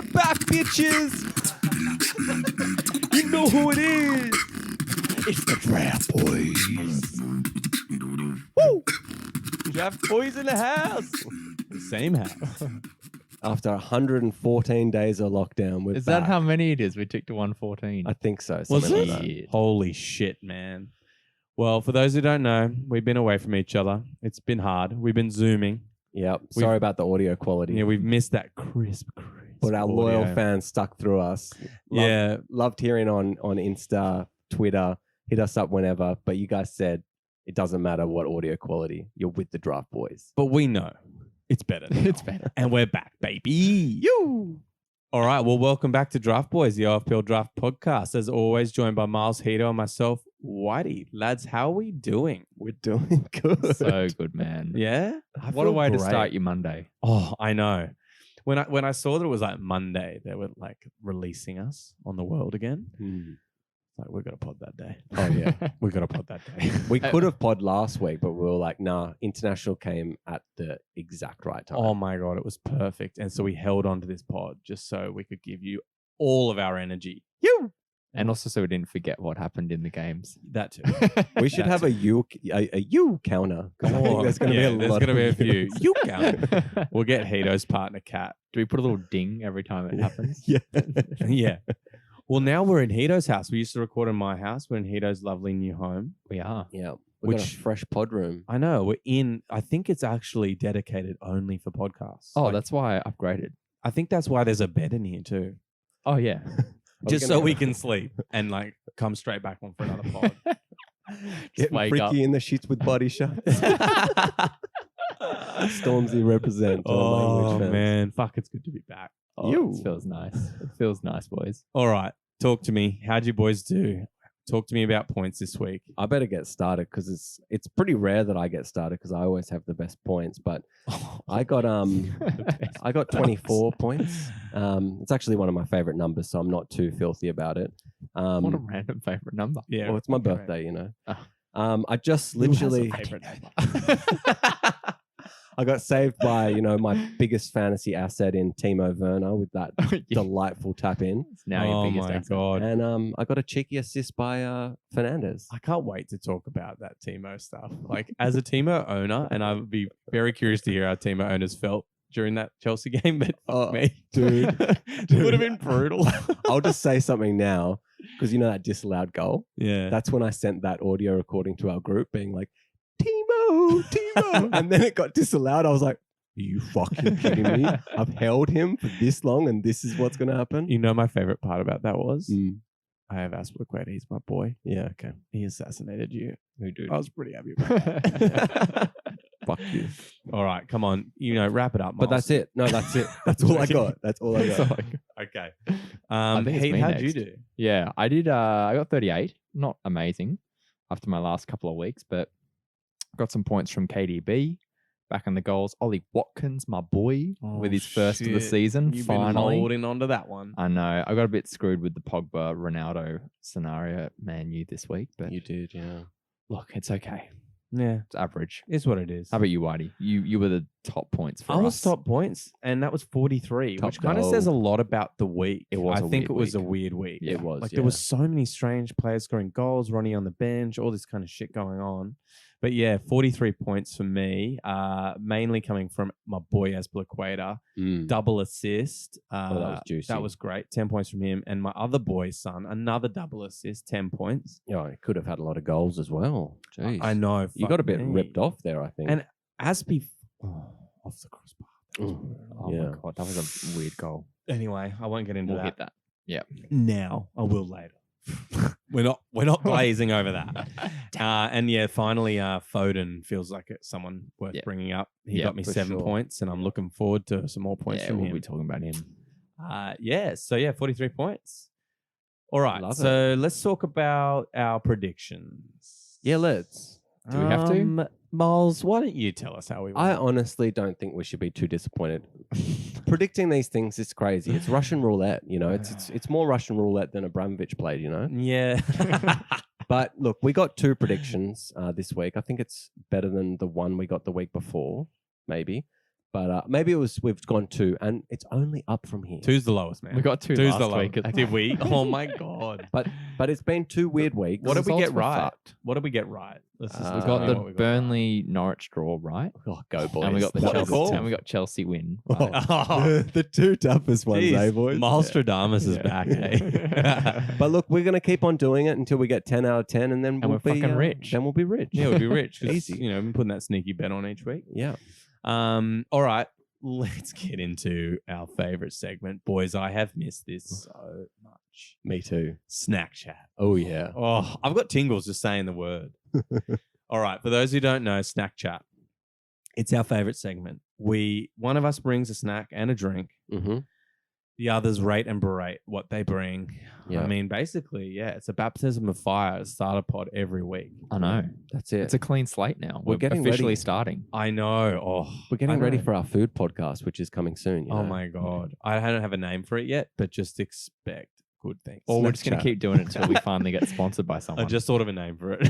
We're back, bitches. You know who it is. It's the Draft Boyz. Woo! Draft Boyz in the house. The same house. After 114 days of lockdown, we're Is back. that how many it is? We took to 114. I think so. Was something it? like that. Holy shit, man. Well, for those who don't know, we've been away from each other. It's been hard. We've been Zooming. Yep. Sorry about the audio quality. Yeah, we've missed that crisp But our audio. loyal fans stuck through us. Loved hearing on Insta, Twitter. Hit us up whenever. But you guys said it doesn't matter what audio quality. You're with the Draft Boyz. But we know it's better. Now. It's better. And we're back, baby. You. All right. Well, welcome back to Draft Boyz, the FPL Draft podcast. As always, joined by Miles Heater and myself, Whitey. Lads, how are we doing? We're doing good. So good, man. Yeah? What a way to start your Monday. Oh, I know. When I saw that it was like Monday, they were like releasing us on the world again. Like, we're going to pod that day. Oh, yeah. We're going to pod that day. We could have pod last week, but we were like, nah, international came at the exact right time. Oh my God, it was perfect. And so we held on to this pod just so we could give you all of our energy. And also so we didn't forget what happened in the games. That too. We should have a you counter. 'Cause I think there's going to be a lot there's of few. yous. You count. We'll get Hito's partner, Kat. Do we put a little ding every time it happens? Yeah. Yeah. Well, now we're in Hito's house. We used to record in my house. We're in Hito's lovely new home. We are. Yeah. We've got a Which- fresh pod room. I know. We're in, I think it's actually dedicated only for podcasts. Oh, Like, that's why I upgraded. I think that's why there's a bed in here too. Oh, yeah. Just gonna- so we can sleep and like come straight back on for another pod. Getting wake freaky up. in the sheets with body shots. Stormzy represent. Oh man, fuck! It's good to be back. Oh, it feels nice. It feels nice, boys. All right, talk to me. How'd you boys do? Talk to me about points this week. I better get started because it's pretty rare that I get started because I always have the best points. But I got 24 points. It's actually one of my favorite numbers, so I'm not too filthy about it. What a random favorite number. Yeah, Well, it's my okay. birthday, you know. Oh. I just Who has a literally favorite number? I got saved by my biggest fantasy asset in Timo Werner with that Yeah. delightful tap in, It's now your Oh biggest my asset. God. and I got a cheeky assist by Fernandez. I can't wait to talk about that Timo stuff. Like as a Timo owner, and I would be very curious to hear how Timo owners felt during that Chelsea game. But fuck me, dude. it would have been brutal. I'll just say something now because that disallowed goal. Yeah, That's when I sent that audio recording to our group, being like, Timo, and then it got disallowed. I was like, are you fucking kidding me? I've held him for this long, and this is what's going to happen. you know my favorite part about that was Mm. I have Aspilicueta. He's my boy. Yeah, okay. He assassinated you. Who do? I was pretty happy about that. Fuck you. All right, come on. Wrap it up. But Miles. that's it. No, that's it. That's all I got. That's all I got. Okay. I think it's Heath, me how'd you next. do? Yeah, I did. I got 38. Not amazing after my last couple of weeks, but got some points from KDB. Back in the goals, Ollie Watkins, my boy, with his first of the shit. season. You've been finally, holding on to that one. I know. I got a bit screwed with the Pogba Ronaldo scenario at Man U this week, but You did, yeah. look, it's okay. Yeah, It's average. it's what it is. How about you, Whitey? You were the top points for I us. was top points, and that was 43, Top which kind of says a goal. lot about the week. It was I a think weird it was a week. weird week. Yeah. It was. Like there was so many strange players scoring goals, Ronnie on the bench, all this kind of shit going on. But yeah, 43 points for me, mainly coming from my boy Aspilicueta. Double assist. that was juicy. That was great. 10 points from him. And my other boy's son, another double assist, 10 points. Yeah, it could have had a lot of goals as well. Jeez. I know. You got a bit fuck me. ripped off there, I think. And Aspie off the crossbar. Oh Yeah. my god, that was a weird goal. Anyway, I won't get into We'll that. hit that. Yeah. Now. I will later. we're not glazing over that. And yeah, finally, Foden feels like it's someone worth Yeah. bringing up. He Yeah, got me for 7 sure. points, and I'm looking forward to some more points Yeah, from we'll him. be talking about him. So yeah, 43 points. All right, Love so let's talk about our predictions. yeah, let's. Do we have to? Miles, why don't you tell us how we I went? honestly don't think we should be too disappointed. Predicting these things is crazy. It's Russian roulette, It's more Russian roulette than Abramovich played, Yeah. But look, we got 2 predictions this week. I think it's better than the one we got the week before, maybe. But maybe we've gone 2, and it's only up from here. 2's the lowest, man. We got 2 Two's last the lowest. week. as Did well. we? Oh my god. But it's been 2 weird weeks. What did we Results get were right? fucked. What did we get right? Let's just We We Uh, got tell the me what we got Burnley Norwich draw right, Oh, go boys. and we got the What a Chelsea call. and we got Chelsea win. right. Right. Oh, the 2 toughest ones, jeez. eh, boys? Malstradamus is Yeah. back, eh? But look, we're gonna keep on doing it until we get 10 out of 10, and then And we'll we're be fucking rich. Then we'll be rich. Yeah, we'll be rich. 'Cause, Easy. You know, we've been putting that sneaky bet on each week. Yeah. All right. Let's get into our favorite segment. Boys, I have missed this so much. Me too. Snack chat. Oh yeah. Oh, I've got tingles just saying the word. All right. For those who don't know, snack chat. It's our favorite segment. One of us brings a snack and a drink. Mm-hmm. The others rate and berate what they bring. Yeah. I mean, basically, yeah, it's a baptism of fire at Starter Pod every week. I know. That's it. It's a clean slate now. We're getting officially ready. starting. I know. Oh, We're getting I ready know. for our food podcast, which is coming soon. You Oh know? my god! I don't have a name for it yet, but just expect good things. Or we're Snack just going chat. to keep doing it until we finally get sponsored by I someone. just thought of a name for it.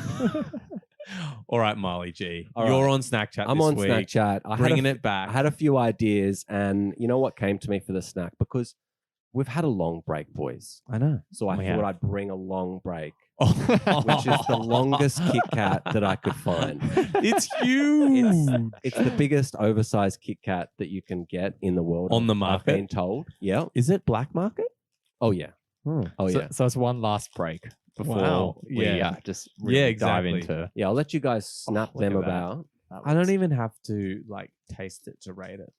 All right, Marley G, All you're right. on Snack Chat I'm this on week, Snackchat. bringing it back. I had a few ideas, and you know what came to me for the snack? Because we've had a long break, boys. I know. So I We thought have. I'd bring a long break, Oh. which is the longest Kit Kat that I could find. It's huge. It's the biggest oversized Kit Kat that you can get in the world. On the I've market? been told. Yeah. Is it black market? Oh yeah. Oh so, yeah. so it's one last break before Wow. we Yeah. just really dive exactly. into. Yeah. I'll let you guys snap look them at that. about. I don't even have to like taste it to rate it,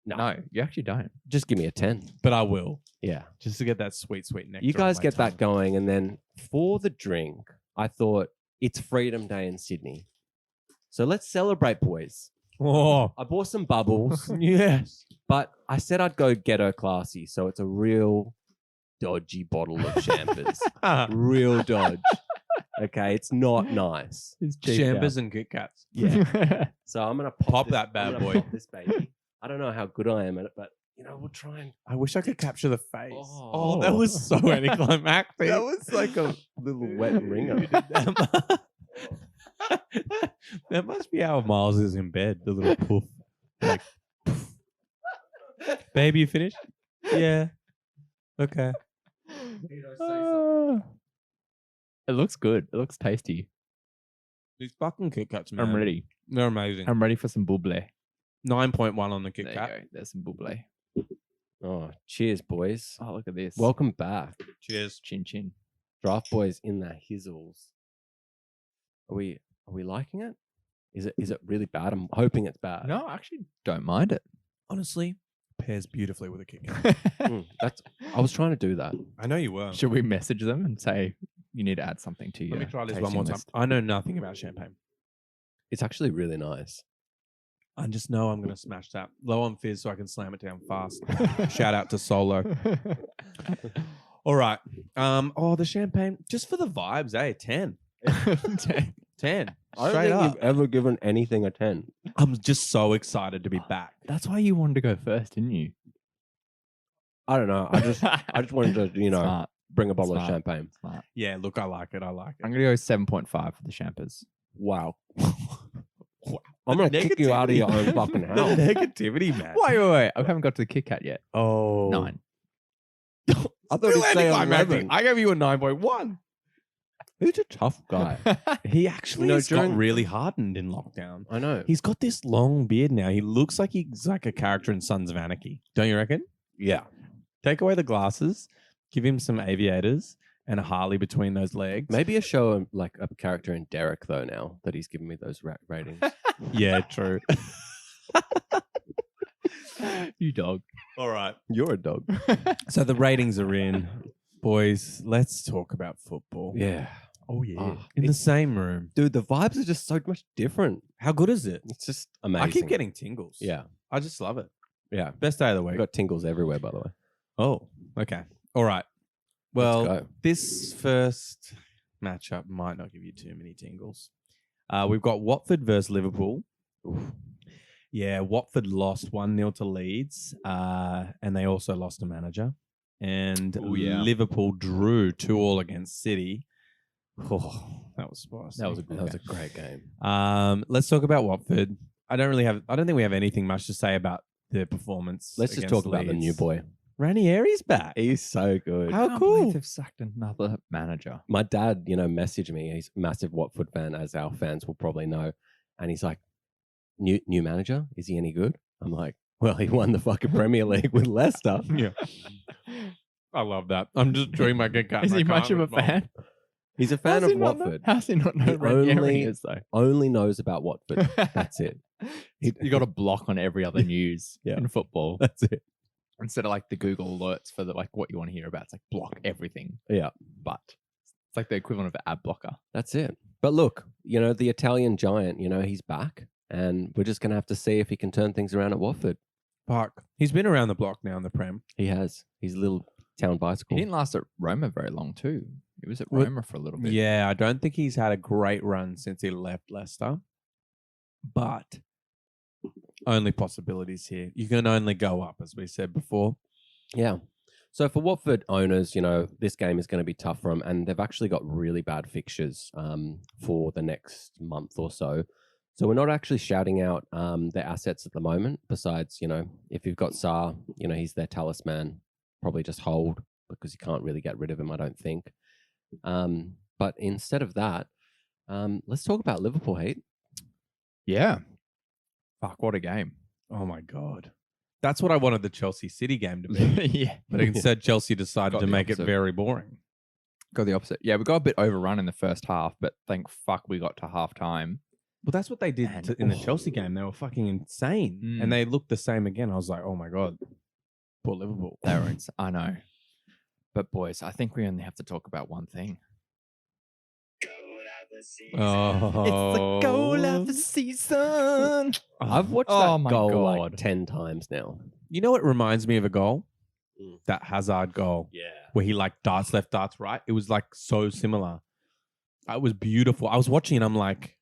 No, you actually don't. Just give me a 10. but I will Yeah. just to get that sweet nectar. You guys on my get that tongue. going, and then for the drink, I thought it's Freedom Day in Sydney, so let's celebrate, boys. Oh I bought some bubbles, yes. but I said I'd go ghetto classy, so it's a real dodgy bottle of champers. Real dodge. Okay, it's not nice. Champers and Kit Kats. Yeah. So I'm gonna Pop this, that bad I'm gonna boy. Pop this baby. I don't know how good I am at it, but you know we'll try and. I wish I could capture the face. Oh. Oh, that was so anticlimactic. That was like a little wet ringer. That must be how Miles is in bed. The little poof. Like, poof. Baby, you finished? Yeah. Okay. It looks good. It looks tasty. These fucking Kit Kats, man. I'm ready. They're amazing. I'm ready for some buble. 9.1 on the Kit There you Kat. go. There's some buble. Oh, cheers, boys! Oh, look at this. Welcome back, Cheers. Chin chin. Draft Boys in the hizzles. Are we liking it? Is it really bad? I'm hoping it's bad. No, I actually don't mind it. Honestly, pairs beautifully with a Kit Kat. That's. I was trying to do that. I know you were. Should we message them and say you need to add something to your Let me try this one tasting more time. list? I know nothing about champagne. It's actually really nice. I just know I'm going to smash that. Low on fizz so I can slam it down fast. Shout out to Solo. All right. The champagne, just for the vibes, 10. 10. I don't Straight think up. you've ever given anything a 10. I'm just so excited to be back. That's why you wanted to go first, didn't you? I don't know. I just wanted to, Smart. bring a bottle Smart. of champagne. Smart. Yeah, look, I like it. I'm gonna go 7.5 for the champers. Wow. I'm gonna kick you out of your own fucking The house. negativity, man. Wait. I haven't got to the Kit Kat yet. Oh. 9. I thought Still you'd say anticlimactic. 11. I gave you a 9.1. Who's a tough guy? He actually No, has during- got really hardened in lockdown. I know. He's got this long beard now. He looks like he's like a character in Sons of Anarchy. Don't you reckon? Yeah. Take away the glasses, give him some aviators and a Harley between those legs. Maybe a show like a character in Derek though. Now that he's given me those ratings. Yeah, true. You dog. All right. You're a dog. So the ratings are in. Boys, let's talk about football. Yeah. Oh, yeah. Oh, in the same room. Dude, the vibes are just so much different. How good is it? It's just amazing. I keep getting tingles. Yeah. I just love it. Yeah. Best day of the I've week. got tingles everywhere, by the way. Oh, okay. All right. Well, go. this first matchup might not give you too many tingles. We've got Watford versus Liverpool. Oof. Yeah, Watford lost 1-0 to Leeds, and they also lost a manager. And yeah. Liverpool drew 2-2 against City. Oh, that was spicy. That was a good That was a game. great game. Let's talk about Watford. I don't think we have anything much to say about their performance. Let's just against talk about the new Leeds. boy. Ranieri's back. He's so good. How Can't cool. believe they've sacked another manager. My dad, messaged me. He's a massive Watford fan, as our fans will probably know. And he's like, new manager? Is he any good? I'm like, well, he won the fucking Premier League with Leicester. Yeah. I love that. I'm just doing my good cut. Is he much of a fan? He's a fan How's of he not know- Watford. How's he not know He Ranieri only- is though? Only knows about Watford. That's it. You got a block on every other news Yeah. in football. That's it. Instead of like the Google alerts for like what you want to hear about, it's like block everything. Yeah. But it's like the equivalent of an ad blocker. That's it. But look, the Italian giant, he's back. And we're just going to have to see if he can turn things around at Watford. Park. He's been around the block now in the Prem. He has. He's a little town He bicycle. didn't last at Roma very long too. He was at Well, Roma for a little bit. Yeah, I don't think he's had a great run since he left Leicester. But only possibilities here. You can only go up, as we said before. Yeah. So for Watford owners, this game is going to be tough for them. And they've actually got really bad fixtures for the next month or so. So we're not actually shouting out their assets at the moment. Besides, if you've got Sarr, he's their talisman. Probably just hold because you can't really get rid of him, I don't think. But instead of that, let's talk about Liverpool, Heat. Yeah. Fuck, what a game. Oh my God. That's what I wanted the Chelsea City game to be. Yeah. But instead, Chelsea decided Got to the make it opposite. very boring. Got the opposite. Yeah, we got a bit overrun in the first half, but thank fuck we got to half time. Well, that's what they did And- in the Chelsea game. They were fucking insane. Mm. And they looked the same again. I was like, oh my God. Poor Liverpool. They were I know. But boys, I think we only have to talk about one thing. Oh. season. I've watched Oh that my goal like God. 10 times now. You know what reminds me of a goal? Mm. That Hazard goal Yeah. where he like darts left, darts right. It was like so similar. It was beautiful. I was watching and I'm like,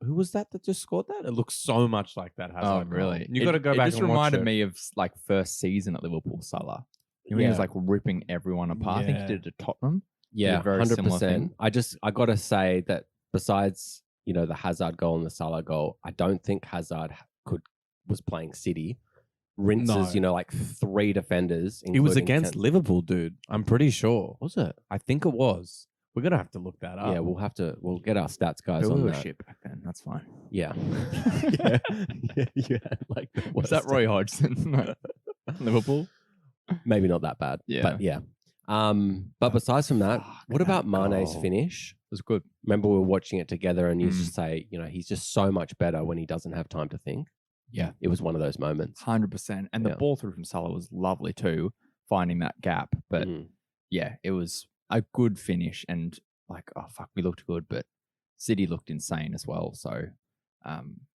who was that just scored that? It looks so much like that Hazard Oh, goal. really? You got to go back It just and watch reminded it. me of like first season at Liverpool, Salah. He was Yeah. like ripping everyone apart. I think he Yeah. did it at Tottenham. Yeah, very similar 100%. thing. I got to say that besides, the Hazard goal and the Salah goal, I don't think Hazard was playing City. Rinses, No. like 3 defenders. It was including against Kent. Liverpool, dude. I'm pretty sure. Was it? I think it was. We're going to have to look that up. Yeah, we'll get our stats guys Who on was that. shit back then. That's fine. Yeah. yeah. Like the Was that worst. Roy Hodgson? Liverpool? Maybe not that bad. Yeah. But yeah. But besides from that, Fuck, what about that Mane's goal. finish? It was good. Remember we were watching it together and you Mm. just say, he's just so much better when he doesn't have time to think. Yeah. It was one of those moments. 100%. And the Yeah. ball through from Salah was lovely too, finding that gap. But Mm. yeah, it was a good finish. And like, oh, fuck, we looked good, but City looked insane as well. So,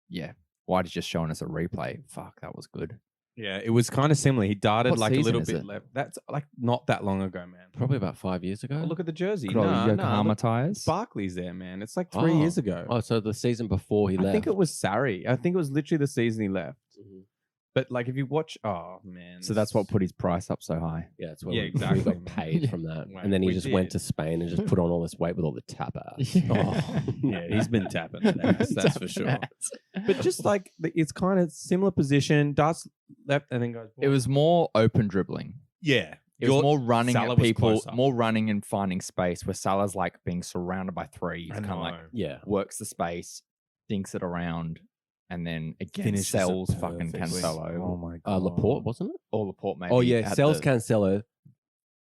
yeah, White is just showing us a replay. Fuck, that was good. Yeah, it was kind of similar. He darted What like a season little is bit it? left. That's like not that long ago, man. Probably about 5 years ago. Oh, look at the jersey. Good old Nah, Yokohama look, tires. Barkley's there, man. It's like 3 years ago. Oh, so the season before he left. I think it was Sarri. I think it was literally the season he left. Mhm. But like, if you watch, oh man. So that's what put his price up so high. Yeah, it's where Yeah, we exactly, got man. paid Yeah. from that. Well, And then he we just went did. to Spain and just put on all this weight with all the tapas. Oh, yeah, he's been tapping that ass, that's for sure. But just like, it's kind of similar position, darts left and then goes. It was more open dribbling. yeah. It was more running Salah at was people, closer. more running and finding space, where Salah's like being surrounded by three. He's I kind of like know. Yeah. works the space, dinks it around, and then again Finishes it sells fucking perfectly. Cancelo Oh my god. Laporte, wasn't it? or Laporte maybe. Oh, yeah. at Sells the- Cancelo,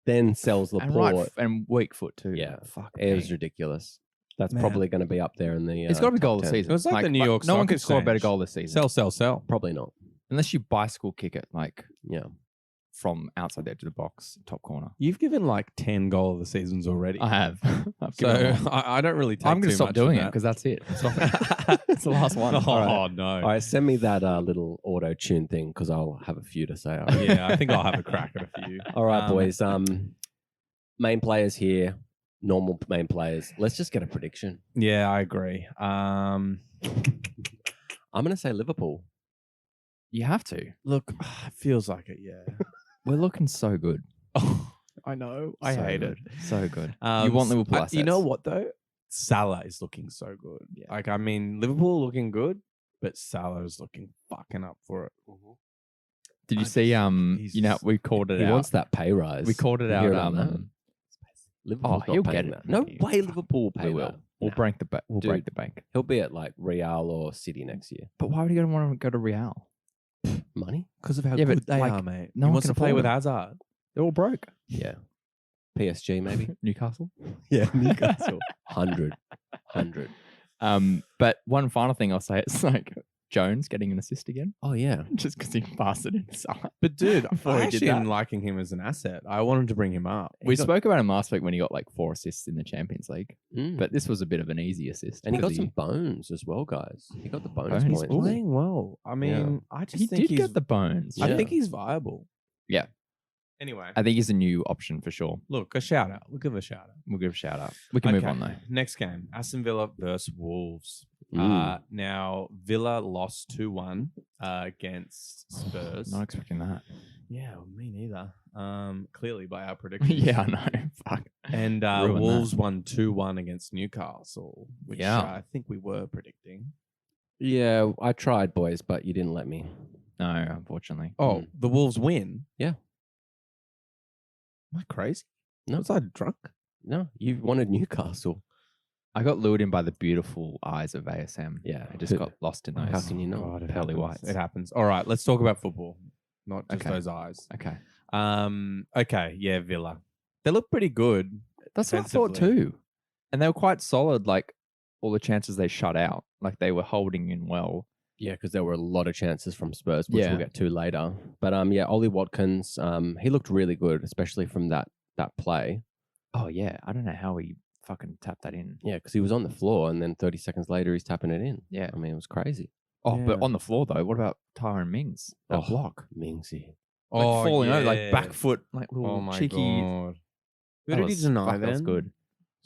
then sells and Laporte. and weak foot too. Yeah. fuck. It was me. ridiculous. That's Man. probably going to be up there in the. It's got to be top goal of the 10. season. It was like the New York no one Stock can score a better Exchange. goal this season, Sell. Probably not. unless you bicycle kick it like Yeah. from outside the edge of the box, top corner. You've given like 10 goal of the seasons already. I have. I've So given one. I don't really take I'm going too to stop much doing of it that. because that's it. It's the last one. Oh, All right. no. All right. Send me that little auto tune thing because I'll have a few to say. All right, Yeah, I think I'll have a crack at a few. All right, boys. Main players here. Normal main players. Let's just get a prediction. Yeah, I agree. I'm going to say Liverpool. You have to. Look, it feels like it, yeah. We're looking so good. Oh, I know. I So hate good. it. So good. You want Liverpool assets. You know what, though? Salah is looking so good. Yeah. Like, I mean, Liverpool looking good. but Salah's looking fucking up for it. Did you I see? just- You know, we called it He out. wants that pay rise. We called it You out. hear about that? Liverpool's not he'll paying get it, that. No mate. way Liverpool will pay we will. that. We'll Nah. break the bank. We'll break Dude. the bank. He'll be at like Real or City next year. But why would he want to go to Real? Money? Because of how Yeah, but, good they like, are, mate. no he one wants can to play afford with him. Hazard. They're all broke. Yeah. PSG maybe? Newcastle. Yeah, Newcastle. 100. But one final thing I'll say, it's like Jones getting an assist again, Oh yeah. just because he passed it into Salah. But dude, Before I he did actually am that. liking him as an asset. I wanted to bring him up. We spoke about him last week when he got like 4 assists in the Champions League, Mm. but this was a bit of an easy assist. And he got because some bones as well, guys. He got the bonus Bones? points. He's playing well. I mean, I just he think did he's. get the bones. I Yeah. think he's viable. Yeah. Anyway, I think he's a new option for sure. look, a shout out. We'll give a shout out. We'll give a shout out. We can move on though. Next game, Aston Villa versus Wolves. Mm. Now Villa lost 2-1 against Spurs. Not expecting that. Yeah, well, me neither. Clearly by our predictions. Yeah, I know. Fuck. And Ruined that. Wolves won 2-1 against Newcastle, which Yeah. I think we were predicting. Yeah, I tried, boys, but you didn't let me. No, unfortunately. Oh, the Wolves win? Yeah. Am I crazy? No. Was I drunk? No, you wanted Newcastle. I got lured in by the beautiful eyes of ASM. Yeah. I just got lost in those. How can you not? God, it pearly happens. whites. It happens. All right, let's talk about football, not just Okay. those eyes. Okay. Okay, yeah, Villa. They look pretty good. That's what I thought Defensively. too. And they were quite solid, like all the chances they shut out. Like they were holding in well. Yeah, because there were a lot of chances from Spurs, which Yeah. we'll get to later. But yeah, Ollie Watkins, he looked really good, especially from that play. Oh yeah. I don't know how he fucking tapped that in. Yeah, because he was on the floor, and then 30 seconds later, he's tapping it in. Yeah. I mean, it was crazy. Oh, but Yeah. on the floor though, what about Tyron Mings? That Oh, block. Mingsy. Like falling over, like yeah. back foot, like little Oh my cheeky. god. Who That did he was- deny fuck, then? That was good.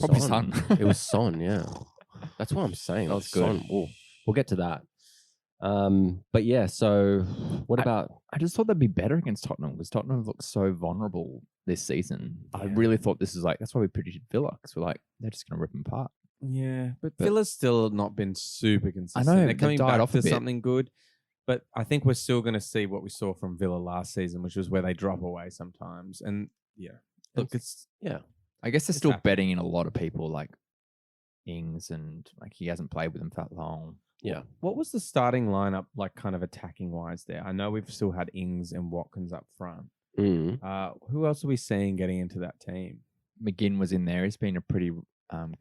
Probably Son. Son. It was Son, yeah. That's what I'm saying. That was good. Son. We'll get to that. But yeah, so what about I just thought they'd be better against Tottenham because Tottenham looked so vulnerable this season. I Yeah. really thought this is like, that's why we predicted Villa because we're like, they're just going to rip them apart. Yeah, but But- Villa's still not been super consistent. know, They're they've coming died back off to a bit. something good, but I think we're still going to see what we saw from Villa last season, which was where they drop away sometimes. And yeah, look, it's yeah? I guess they're It's still happened. betting in a lot of people like Ings and like he hasn't played with them for that long. Yeah. what was the starting lineup like, kind of attacking wise there? I know we've still had Ings and Watkins up front. Mm. Who else are we seeing getting into that team? McGinn was in there. He's been a pretty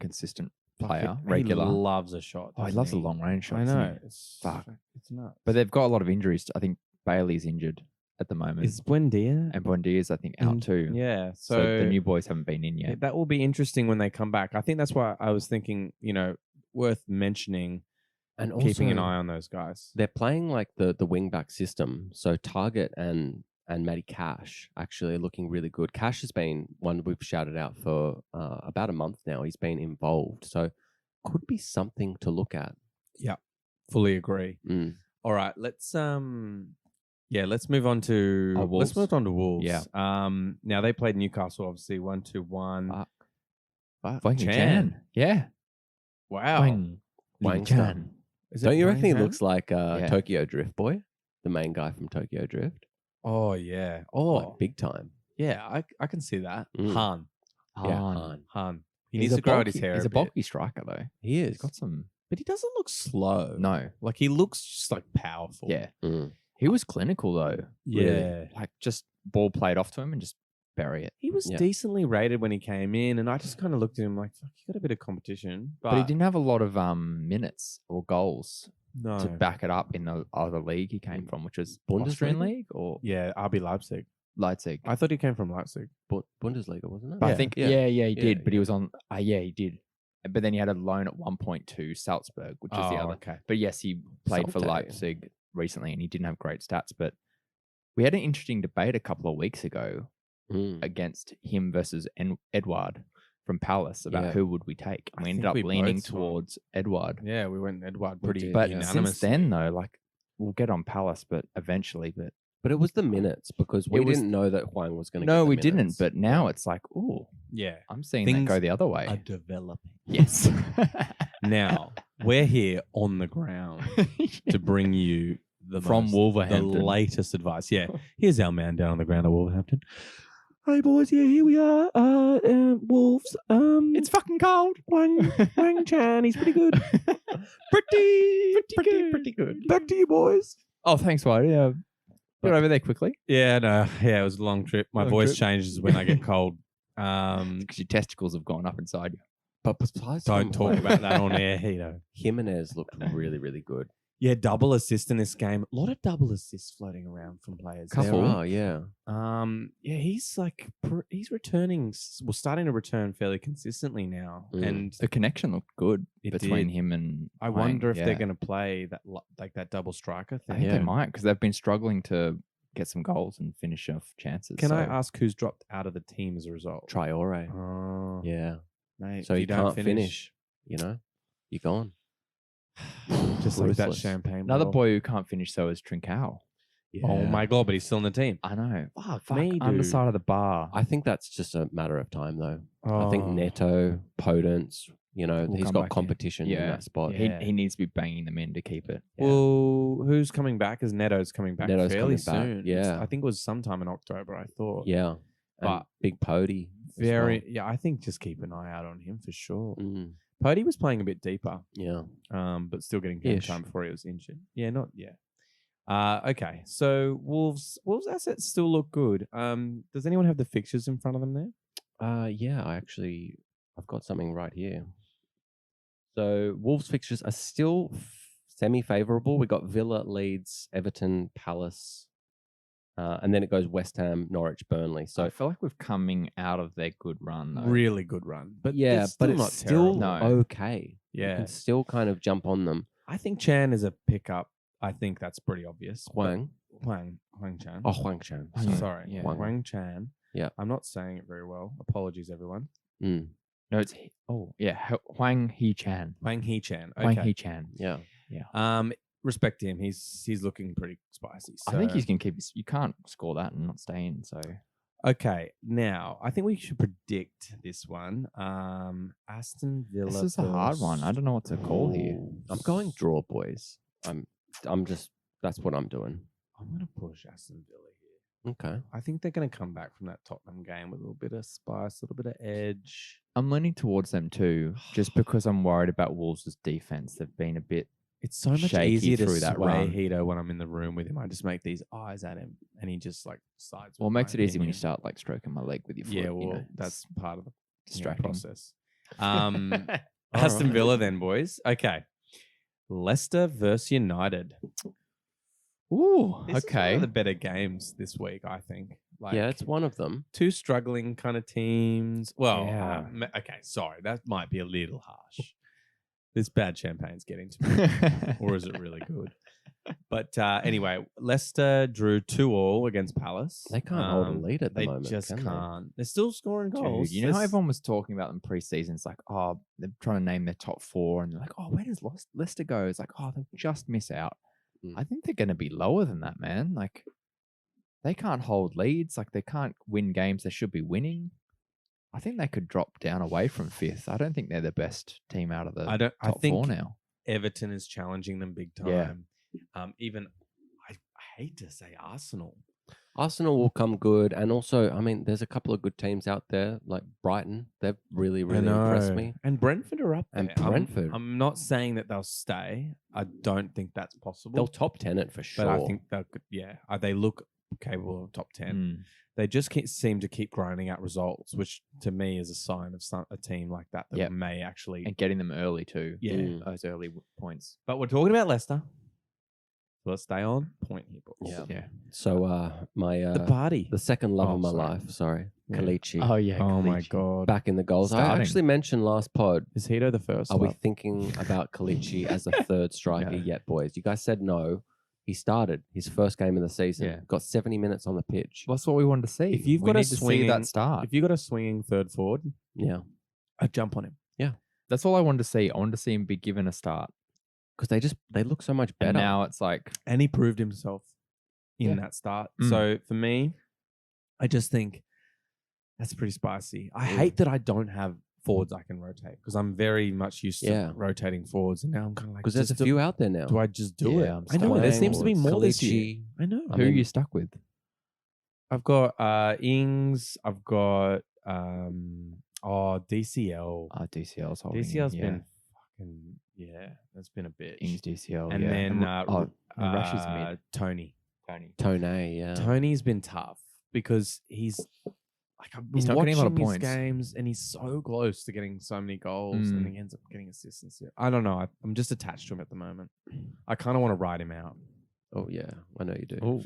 consistent player, He regular. loves a shot. Oh, he doesn't loves the long range shots. I doesn't know. he? It's Fuck. It's nuts. But they've got a lot of injuries. I think Bailey's injured at the moment. is Buendia and Buendia's, I think, out too. Yeah, So, the new boys haven't been in Yeah, yet. that will be interesting when they come back. I think that's why I was thinking, worth mentioning, And also, keeping an eye on those guys. they're playing like the wing back system. So Target and Matty Cash actually are looking really good. Cash has been one we've shouted out for about a month now. He's been involved, so could be something to look at. Fully agree. Mm. All right, let's move on to Wolves. Wolves. Yeah. Now they played Newcastle, obviously 1-1. Wang Chan. Chan. Yeah. Wow. Wang Chan. Is it Don't you Wang reckon he Chan? looks like Yeah. Tokyo Drift boy, the main guy from Tokyo Drift? Oh yeah. Oh Like, big time. yeah. I can see that. Mm. Han. Yeah, Han. Han. Han. He He's needs a to grow out his bulky- hair. He's a bit. bulky striker though. He is. He's got some. But he doesn't look slow. No. Like he looks just like powerful. Yeah. Mm. He was clinical though. Yeah. Really. Like just ball played off to him and just bury it. He was Yeah. decently rated when he came in, and I just kind of looked at him like, fuck, you got a bit of competition. But he didn't have a lot of minutes or goals no. to back it up in the other league he came from, which was Austrian Bundesliga? league or Yeah, RB Leipzig. Leipzig. I thought he came from Leipzig. Bundesliga, wasn't it? But I Yeah. think Yeah. he did. But he yeah. was on. Yeah, he did. But then he had a loan at one point to Salzburg, which was the other. Okay. But yes, he played for Salte. Leipzig recently, and he didn't have great stats. But we had an interesting debate a couple of weeks ago Mm. against him versus Edouard from Palace about Yeah. who would we take. And I we ended think up we leaning both swung. towards Edouard. Yeah, we went Edouard We pretty did, But yeah. since then, though, like we'll get on Palace, but eventually, But it was the minutes because we It was- didn't know that Huang was going to. no, we didn't. But now it's like, oh, Yeah. I'm seeing Things that go the other way. are developing. Yes. Now, We're here on the ground to bring you From Wolverhampton. the latest advice. Yeah, here's our man down on the ground at Wolverhampton. Hey boys, yeah, here we are. Wolves. It's fucking cold. Wang Chan, he's pretty good. pretty good. Back to you, boys. Oh, thanks, Whitey. Get over there quickly. Yeah, no, yeah, it was a long trip. My Long voice trip. changes when I get cold. Because your testicles have gone up inside you. But besides, Don't talk about that on air, Hito. Jimenez looked really, really good. Yeah, double assist in this game. A lot of double assists floating around from players. Couple. There are, yeah. Yeah, he's like he's returning. Well, starting to return fairly consistently now, Mm. and The connection looked good It between did. him and I Wang, wonder if yeah. they're going to play that like that double striker I thing. think Yeah. they might because they've been struggling to get some goals and finish off chances. Can I so- ask who's dropped out of the team as a result? Traore. Oh, Yeah. mate. So if you don't can't finish. You know, you're gone. Just like that Ruthless. champagne. Another bottle. boy who can't finish so is Trincao. Oh my god! But he's still in the team. I know. Fuck Fuck, me, dude. underside of the bar. I think that's just a matter of time, though. I think Oh. Neto, Podence, you know, Will he's come got back in. competition in Yeah. that spot. Yeah. He needs to be banging them in to keep it. Well, who's coming back? As Neto's coming back Neto's fairly coming back, soon. yeah. I think it was sometime in October. I thought. Yeah. But And big Pody. as Very. well. Yeah, I think just keep an eye out on him for sure. Mm, Pody was playing a bit deeper, yeah. but still getting game Ish. time before he was injured. Yeah, not yeah. Okay, so Wolves assets still look good. Does anyone have the fixtures in front of them there? Yeah, I've got something right here. So Wolves fixtures are still semi-favorable. We got Villa, Leeds, Everton, Palace, and then it goes West Ham, Norwich, Burnley. So I feel like we're coming out of their good run. Though. Really good run, but yeah, it's but still it's not still terrible. No. okay. You Yeah, can still kind of jump on them. I think Chan is a pickup. I think that's pretty obvious. but- Huang. Huang Chan. Oh, Huang Chan. Huang- Sorry, yeah. Huang Chan. Yeah. I'm not saying it very well. Apologies, everyone. Mm, No, it's Huang He Chan. Huang He Chan. Huang Okay. He Chan. yeah. Respect to him. He's looking pretty spicy. I think so- he's gonna keep. You can't score that and not stay in. So Okay, now I think we should predict this one. Aston Villa. this is a hard one. I don't know what to call here. I'm going draw, boys. I'm just that's what I'm doing. I'm gonna push Aston Villa here. Okay. I think they're gonna come back from that Tottenham game with a little bit of spice, a little bit of edge. I'm leaning towards them too, just because I'm worried about Wolves' defense. They've been a bit. It's so much Shaky easier to through that sway run. Hito when I'm in the room with him. I just make these eyes at him, and he just like sides. Well, it with makes my it easy when you opinion. start like stroking my leg with your foot. Yeah, well, you know, that's part of the distracting. process. Aston Villa, then, boys. Okay, Leicester versus United. Ooh, This is one okay. of the better games this week, I think. Like, Yeah, it's one of them. two struggling kind of teams. Well, Yeah. okay, sorry, that might be a little harsh. This bad champagne's getting to me, or is it really good? But anyway, Leicester drew 2-2 against Palace. They can't hold a lead at the They moment. just can they? can't. They're still scoring goals. Dude, you know how There's- everyone was talking about them pre-season? It's like, oh, they're trying to name their top four, and they're like, oh, where does Leicester go? It's like, oh, they'll just miss out. Mm. I think they're going to be lower than that, man. Like, they can't hold leads. Like, they can't win games they should be winning. I think they could drop down away from fifth. I don't think they're the best team out of the I top think four now. Everton is challenging them big time. Yeah. Even I hate to say Arsenal. Arsenal will come good, and also, I mean, there's a couple of good teams out there, like Brighton. They've really impressed me. And Brentford are up there. And Brentford. I'm not saying that they'll stay. I don't think that's possible. They'll top 10 it for sure. But I think they'll. Yeah, they look capable of top 10. Mm. They just seem to keep grinding out results, which to me is a sign of a team like that Yep. may actually. And getting them early, too. Yeah. Mm. Those early points. But we're talking about Leicester. So let's stay on point here, boys. Yeah. Yeah. So, my The party. the second love Oh, of my sorry. life, sorry, Yeah. Kalichi, Oh, yeah. Oh my Kalichi. god. back in the goals. I Starting. actually mentioned last pod. Is Hito the first? Are we one? thinking about Kalichi as a third striker Yeah. yet, boys? You guys said no. He started his first game of the season. Yeah. Got 70 minutes on the pitch. Well, that's what we wanted to see. If you've we got a need to see swinging- that start. If you got a swinging third forward, Yeah, I'd jump on him. That's all I wanted to see. I wanted to see him be given a start. because they look so much better. And now it's like, And he proved himself in Yeah. that start. Mm. So for me, I just think that's pretty spicy. I hate that I don't have forwards I can rotate because I'm very much used Yeah. to rotating forwards, and now I'm kind of like, Because there's a just few out there now. do I just do it? I'm I know stuck there with seems to be forwards. more this year. Kalichi. I know. I Who are mean- you stuck with? I've got Ings. I've got DCL. DCL's holding. DCL's yeah. been fucking that's been a bitch. Ings DCL. and yeah. then Rash's mid. Tony. Tone, yeah. Tony's been tough because he's like I've been He's not getting a lot of watching his points. games and he's so close to getting so many goals and he ends up getting assists and stuff. I don't know. I'm just attached to him at the moment. I kind of want to ride him out. Oh yeah, I know you do. Oh,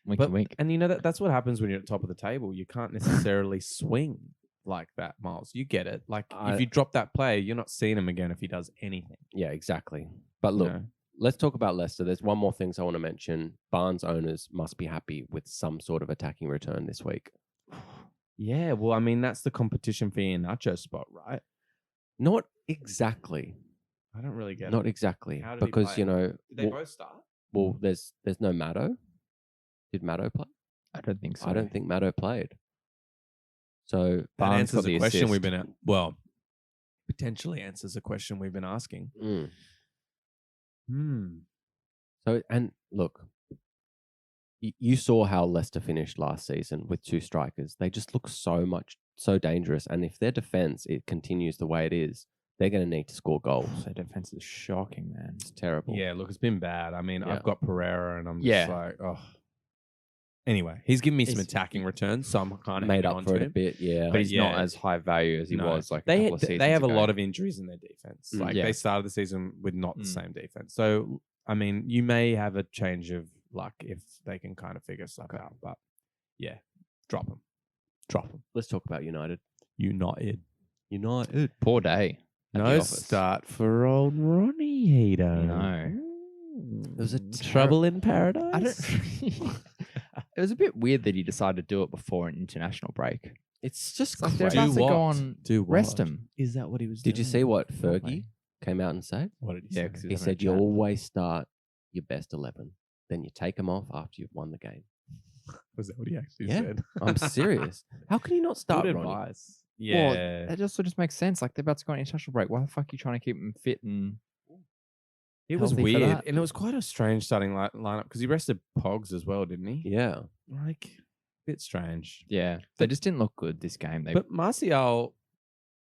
winky But wink. and you know that's what happens when you're at the top of the table. You can't necessarily swing like that, Miles. You get it. Like if you drop that player, you're not seeing him again if he does anything. Yeah, exactly. But look, know? let's talk about Leicester. There's one more thing I want to mention. Barnes owners must be happy with some sort of attacking return this week. Yeah, well, I mean that's the competition for your nacho spot, right? Not exactly. I don't really get Not it. exactly. How did he Because, play? you know, Did they both start? well, there's no Maddo. Did Maddo play? I don't think so. I don't think Maddo played. So That Barnes answers got the the question we've assist. been potentially answers the question we've been asking. So, and look, you saw how Leicester finished last season with two strikers. They just look so dangerous. And if their defense it continues the way it is, they're going to need to score goals. Their defense is shocking, man. It's terrible. Yeah, look, it's been bad. I mean, Yeah. I've got Pereira, and I'm Yeah. just like, oh. Anyway, he's given me some He's- attacking returns, so I'm kind of Made up for it a bit. Yeah. But he's not yeah. as high value as he No. was like a they couple of seasons they have ago. a lot of injuries in their defense. Mm. Like Yeah. they started the season with not the Mm. same defense. So I mean, you may have a change of luck if they can kind of figure stuff out. But yeah, drop them. Let's talk about United. United. Poor day. at the No office. start for old Ronnie Heater. No. It was a Trouble in paradise. I don't. It was a bit weird that he decided to do it before an international break. It's just Like they're crazy. about to go on. Do Rest him. Is that what he was Did you see what Fergie Probably. came out and said? What did he Yeah, say? 'cause He having a said you chat. always start your best 11, then you take them off after you've won the game. Was that what he actually Yeah. said? I'm serious. How can you not start Good Ronnie? advice. Well, Yeah. that just makes sense. Like they're about to go on an international break. Why the fuck are you trying to keep them fit and It was healthy for weird. that? And it was quite a strange starting lineup because he rested Pogs as well, didn't he? Yeah. Like, a bit strange. yeah, they just didn't look good this game. They But Martial,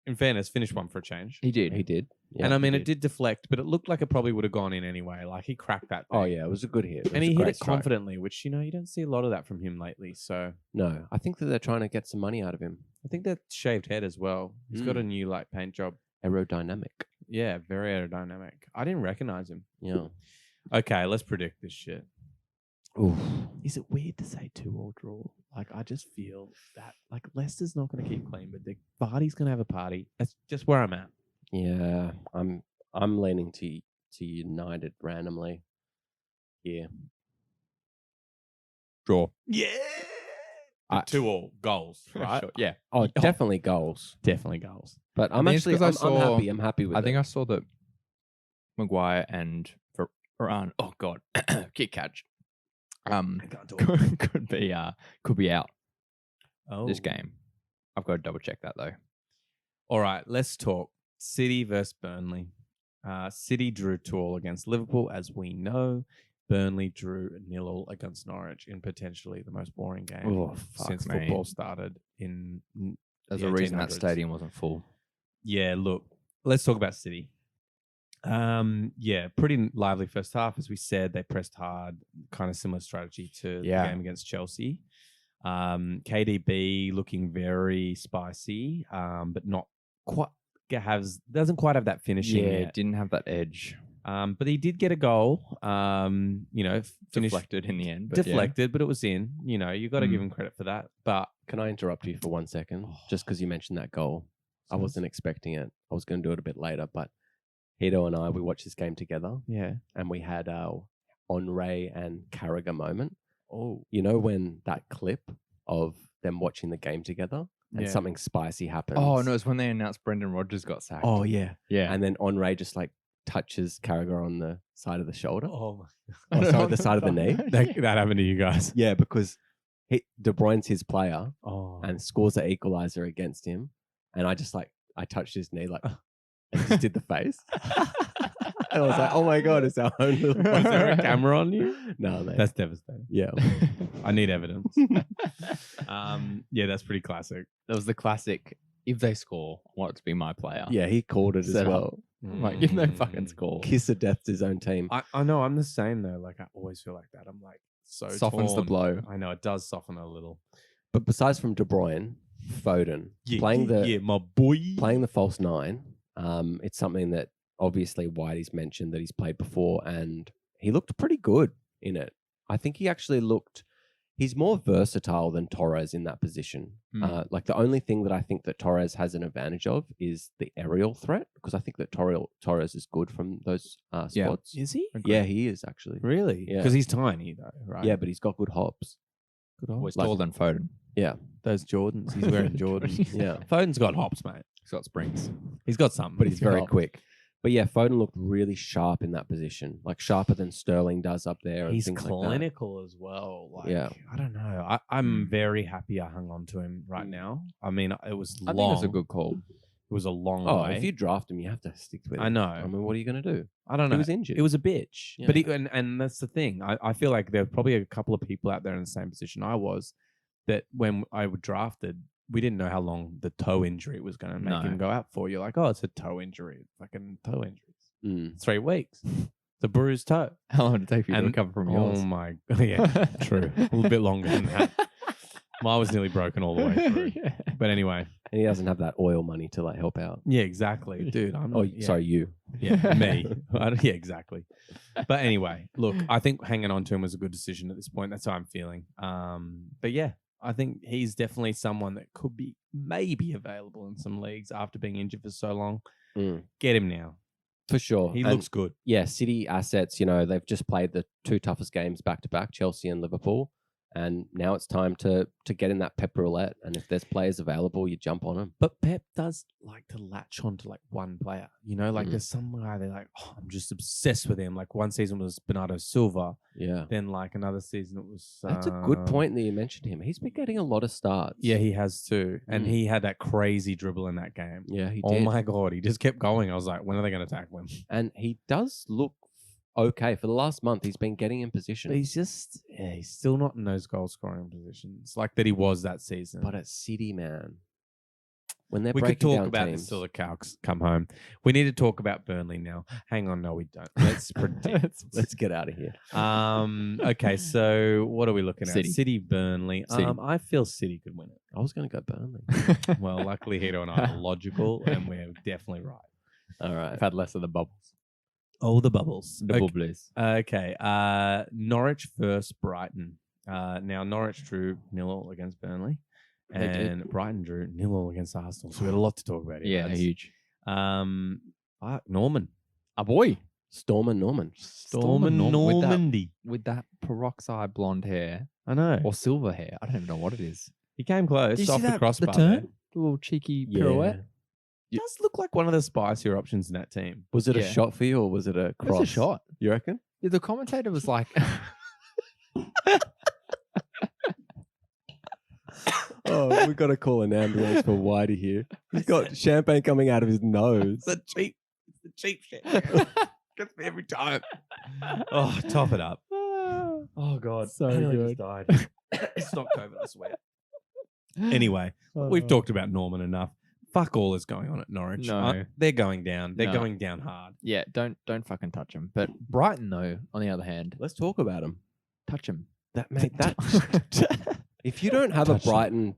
in fairness, finished one for a change. he did. He did. Yeah, and I mean, he it did deflect, but it looked like it probably would have gone in anyway. Like, he cracked that thing. Oh, yeah. It was a good hit. And was he a hit great it strike. confidently, which, you know, you don't see a lot of that from him lately. So No, I think that they're trying to get some money out of him. I think that shaved head as well. He's got a new, like, paint job. Aerodynamic. Yeah, very aerodynamic. I didn't recognize him. Yeah. Okay, let's predict this shit. Oof. Is it weird to say 2-2 draw? Like, I just feel that, like, Leicester's not going to keep clean, but Vardy's going to have a party. That's just where I'm at. Yeah. I'm leaning to United randomly. Yeah. Draw. Yeah. I- 2-2 goals, right? Sure, yeah. Oh, definitely goals. Definitely goals. But I'm think it's actually 'cause I I'm saw- happy. I'm happy with I it. think I saw that Maguire and Varane. Oh god, kick catch. Could be out Oh. this game. I've got to double check that though. All right, let's talk City versus Burnley. City drew 2-2 against Liverpool, as we know. Burnley drew 0-0 against Norwich in potentially the most boring game Oh, fuck since me. football started in There's the a reason that 1800s. stadium wasn't full. Yeah, look, let's talk about City. Yeah, pretty lively first half. As we said, they pressed hard, kind of similar strategy to the Yeah. game against Chelsea. KDB looking very spicy, but not quite doesn't quite have that finishing Yeah, yet. didn't have that edge. But he did get a goal. You know, finished Deflected in the end. But deflected, but it was in. You know, you got to give him credit for that. But Can I interrupt you for 1 second? Just because you mentioned that goal. I wasn't expecting it. I was going to do it a bit later, but Hito and I, we watched this game together yeah, and we had our Henry and Carragher moment. oh You know, when that clip of them watching the game together and Yeah. something spicy happens. Oh no, it's when they announced Brendan Rodgers got sacked. yeah, yeah. And then Henry just like touches Carragher on the side of the shoulder. oh Oh, sorry, the side of the knee. that happened to you guys. Yeah, because De Bruyne's his player Oh, and scores the equalizer against him. And I just like, I touched his knee like, and just did the face. And I was like, oh my God, it's our own little. Was there a camera on you? No, mate. That's devastating. Yeah. I need evidence. Yeah, that's pretty classic. That was the classic. If they score, I want it to be my player. Yeah, he called it as Set up. well. Like, if they fucking score. Kiss of death to his own team. I know, I'm the same though. Like, I always feel like that. I'm like, so Softens the torn. blow. I know, it does soften a little. But besides from De Bruyne, Foden, Yeah, playing my boy. playing the false nine, it's something that obviously Whitey's mentioned that he's played before, and he looked pretty good in it. I think he actually he's more versatile than Torres in that position. Like the only thing that I think that Torres has an advantage of is the aerial threat, because I think that Torres is good from those spots. Is he? Yeah, he is actually. Really? Yeah. Because he's tiny though, right? Yeah, but he's got good hops. Good Well, hops. he's taller than Foden. Yeah. Those Jordans. He's wearing Jordans. Yeah. Foden's got hops, mate. He's got springs. He's got something. But he's very hops. quick. But yeah, Foden looked really sharp in that position, like sharper than Sterling does up there. And He's things clinical as well. Like, Yeah. I don't know. I'm very happy I hung on to him right now. I mean, it was I long. think that's a good call. It was a long Oh, way. if you draft him, you have to stick with him. I know. I mean, what are you going to do? I don't know. He was injured. It was a bitch. Yeah. But and that's the thing. I feel like there were probably a couple of people out there in the same position I was that when I drafted, we didn't know how long the toe injury was going to make No. him go out for. You're like, oh, it's a toe injury. Fucking toe injuries. Mm. 3 weeks. It's a bruised toe. How long did it take for you to And- recover from yours? Oh my, yeah, true. A little bit longer than that. Mine was nearly broken all the way through. Yeah. But anyway, And he doesn't have that oil money to like help out. yeah, exactly, dude. I'm Oh, yeah. sorry, you. Yeah, me. Yeah, exactly. But anyway, look, I think hanging on to him was a good decision at this point. That's how I'm feeling. But yeah, I think he's definitely someone that could be maybe available in some leagues after being injured for so long. Mm. Get him now. For sure. He And looks good. yeah, City assets, they've just played the 2 toughest games back to back, Chelsea and Liverpool. And now it's time to get in that pep roulette. And if there's players available, you jump on them. But Pep does like to latch on to like one player. Like there's some guy they're like, oh, I'm just obsessed with him. Like one season was Bernardo Silva. Yeah. Then like another season it was. That's a good point that you mentioned him. He's been getting a lot of starts. Yeah, he has too. And Mm. he had that crazy dribble in that game. Yeah, he Oh did. my God. He just kept going. I was like, when are they going to tackle him? And he does look okay. For the last month, he's been getting in position. But he's still not in those goal scoring positions like that he was that season. But at City, man, when they're we could breaking talk down about teams, this till the cows come home. We need to talk about Burnley now. Hang on, no, we don't. Let's predict. let's get out of here. Okay, so what are we looking at? City. City, Burnley. City. I feel City could win it. I was going to go Burnley. Well, luckily Hito and I are logical, and we're definitely right. All right. I've had less of the bubbles. Oh, the bubbles. The bubbles. Okay. Norwich versus Brighton. Now Norwich drew 0-0 against Burnley, They did. and Brighton drew 0-0 against Arsenal. So we had a lot to talk about here. Yeah, lads. huge. Norman. A boy. Storm and Norman. Storm Normandy. With that peroxide blonde hair I know. or silver hair. I don't even know what it is. He came close Did you see off the that- crossbar. the turn? there. The little cheeky pirouette. He does look like one of the spicier options in that team. Was it a Yeah. shot for you or was it a cross? It's a shot. You reckon? Yeah, the commentator was like, Oh, we've got to call an ambulance for Whitey here. He's got champagne coming out of his nose. It's the cheap shit. Gets me every time. Oh, top it up. Oh God, So I nearly good. just died. It's not COVID, I swear. Anyway, we've talked about Norman enough. Fuck all is going on at Norwich. No. They're going down. They're No. going down hard. yeah, don't fucking touch him. But Brighton, though, on the other hand, Let's talk about him. touch him. That mate, that if you don't have a Touch him. Brighton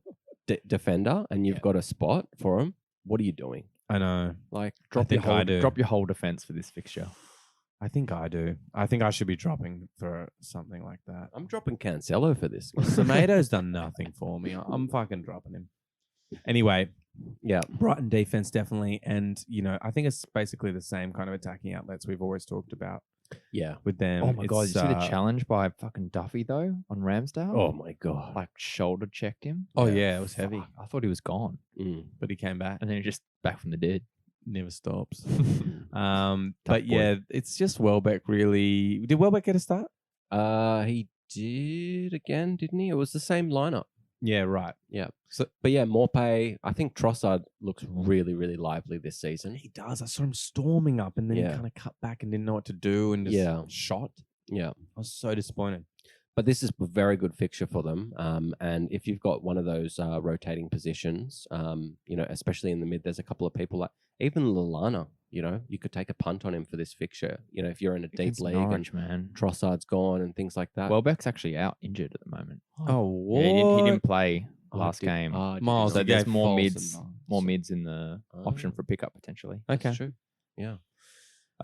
defender and you've Yeah. got a spot for him, what are you doing? I know. Like, Drop think I do. Drop your whole defense for this fixture. I think I do. I think I should be dropping for something like that. I'm dropping Cancelo for this. Tomato's done nothing for me. I'm fucking dropping him. Anyway, Yeah. Brighton defense definitely, and I think it's basically the same kind of attacking outlets we've always talked about Yeah. with them. Oh my God, It's, you see the challenge by fucking Duffy, though, on Ramsdale? Oh my God. Like, shoulder checked him. Oh yeah, it was heavy, Fuck, I thought he was gone. Mm. but he came back. And then he just back from the dead. Never stops. Tough But boy. yeah, it's just Welbeck really. Did Welbeck get a start? He did again, didn't he? It was the same lineup. Yeah, right. Yeah. But yeah, Morpay, I think Trossard looks really, really lively this season. He does. I saw him storming up, and then Yeah. he kind of cut back and didn't know what to do, and just Yeah. shot. Yeah. I was so disappointed. But this is a very good fixture for them. And if you've got one of those rotating positions, especially in the mid, there's a couple of people like even Lallana, you could take a punt on him for this fixture. If you're in a deep Against league Norwich, and man. Trossard's gone and things like that. Welbeck's actually out injured at the moment. Oh, what? Yeah, he didn't play last game. Miles, So he there's gave more false mids, advice. more mids in the option for pickup potentially. That's Okay. true. Yeah.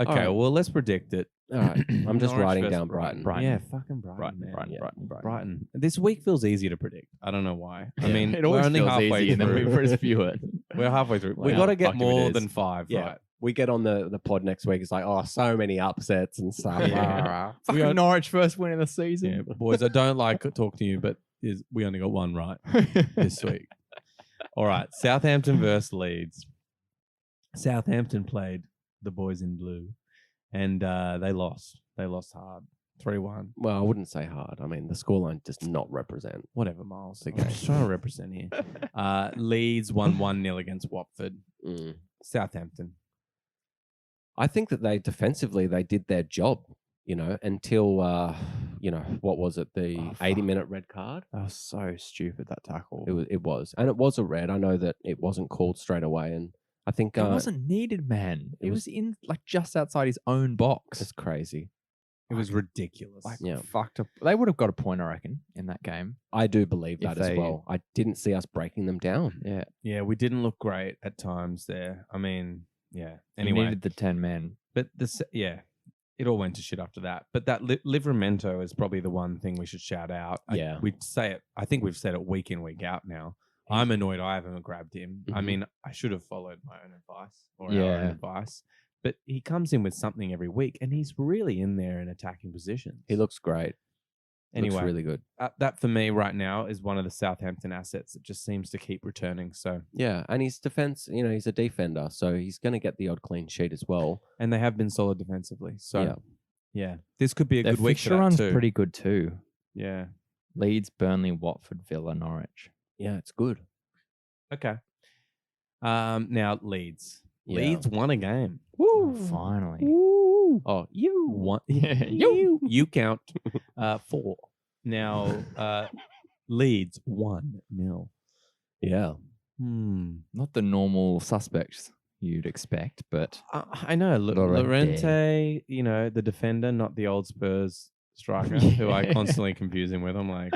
Okay, All right. well, let's predict it. All right. I'm just Norwich writing versus down Brighton. Brighton. Yeah, fucking Brighton. Brighton, man. Brighton. Brighton. This week feels easy to predict. I don't know why. I Yeah. mean, it always we're only feels halfway easy, and then we through. first view it. We're halfway through. We Wow. got to get Fuck if it more is. than 5, Yeah. right? We get on the pod next week. It's like, oh, so many upsets and stuff. Yeah. Fucking got- Norwich first win of the Yeah, season. boys, I don't like to talk to you, but we only got one right this week. All right, Southampton versus Leeds. Southampton played the boys in blue, and they lost. They lost hard, 3-1. Well, I wouldn't say hard. I mean, the scoreline does not represent. Whatever, Miles. Okay. I'm just trying to represent here. Leeds won 1-0 against Watford. Mm. Southampton. I think that they defensively they did their job, until what was it, the 80-minute red card? That was so stupid, that tackle. It was, and it was a red. I know that it wasn't called straight away, and I think It wasn't needed, man. It was in just outside his own box. it's crazy. It was ridiculous. Like Yeah. fucked up. They would have got a point, I reckon, in that game. I do believe If that as they- well. I didn't see us breaking them down. Yeah. Yeah, we didn't look great at times there. I mean, yeah. Anyway, Anyway, needed the 10 men. but it all went to shit after that. But that Livramento is probably the one thing we should shout out. Yeah. We say it. I think we've said it week in, week out now. I'm annoyed I haven't grabbed him. I Mhm. mean, I should have followed my own advice or our Yeah. own advice. But he comes in with something every week, and he's really in there in attacking positions. He looks great. anyway. Looks really good. That for me right now is one of the Southampton assets that just seems to keep returning. So, Yeah, and his defense, he's a defender, so he's going to get the odd clean sheet as well. and they have been solid defensively. So, Yeah. yeah, this could be a Their good week for fixture that run's too. pretty good too. Yeah. Leeds, Burnley, Watford, Villa, Norwich. Yeah, it's good. Okay. Now Leeds. Yeah. Leeds won a game. Oh, finally. Oh, you won. Yeah, You count 4. Now, Leeds 1-0. Yeah. Not the normal suspects you'd expect, but I know. Llorente. Llorente, the defender, not the old Spurs striker, who I constantly confuse him with. I'm like,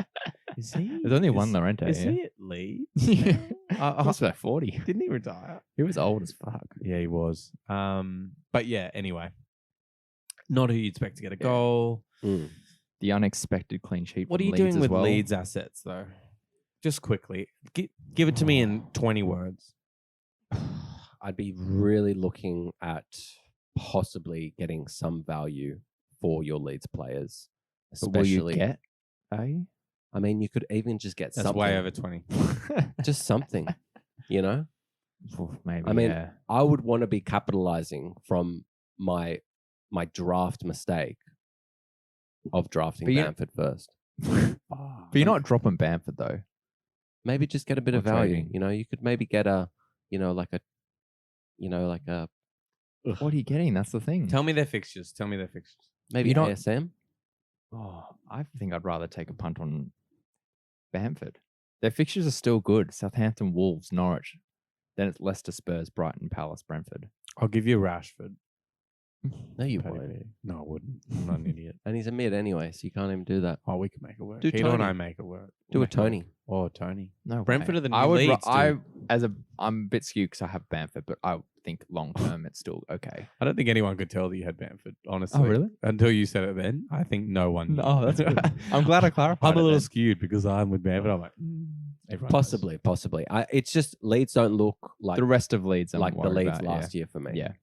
is he? there's only one is- Llorente. Is yeah. he at Leeds? Yeah. now? Must be like 40. Didn't he retire? He was old as fuck. Yeah, he was. But yeah, anyway, not who you expect to get a Yeah. goal. Mm. The unexpected clean sheet. What are from you Leeds doing as with well. Leeds assets, though? Just quickly, give it to me in 20 words. I'd be really looking at possibly getting some value for your Leeds players, But will you especially. get value? I mean, you could even just get That's something. way over 20. Just something, Maybe. I mean, yeah. I would want to be capitalizing from my draft mistake of drafting But you- Bamford first. But you're not dropping Bamford though. Maybe just get a bit Or of value. trading. You could maybe get a, like a. What are you getting? That's the thing. Tell me their fixtures. Maybe You don't- ASM. Oh, I think I'd rather take a punt on Bamford. Their fixtures are still good. Southampton, Wolves, Norwich. Then it's Leicester, Spurs, Brighton, Palace, Brentford. I'll give you Rashford. No, you Paddy won't. B. No, I wouldn't. I'm not an idiot. And he's a mid anyway, so you can't even do that. Oh, we can make it work. Do Keto and Tony. I make it work. Do We'll a make it work. Tony. Oh, Tony. No, Brentford way. are the I new would. Leeds, dude. I'm a bit skewed because I have Bamford, but I think long term it's still okay. I don't think anyone could tell that you had Bamford, honestly. Oh, really? Until you said it then. I think no one knew. Oh, that's good. I'm glad I clarified. I'm a it little then. skewed because I'm with Bamford. I'm like, everyone knows. Possibly. It's just Leeds don't look like The rest of Leeds, I'm like the worried Leeds about, last year for me. Yeah,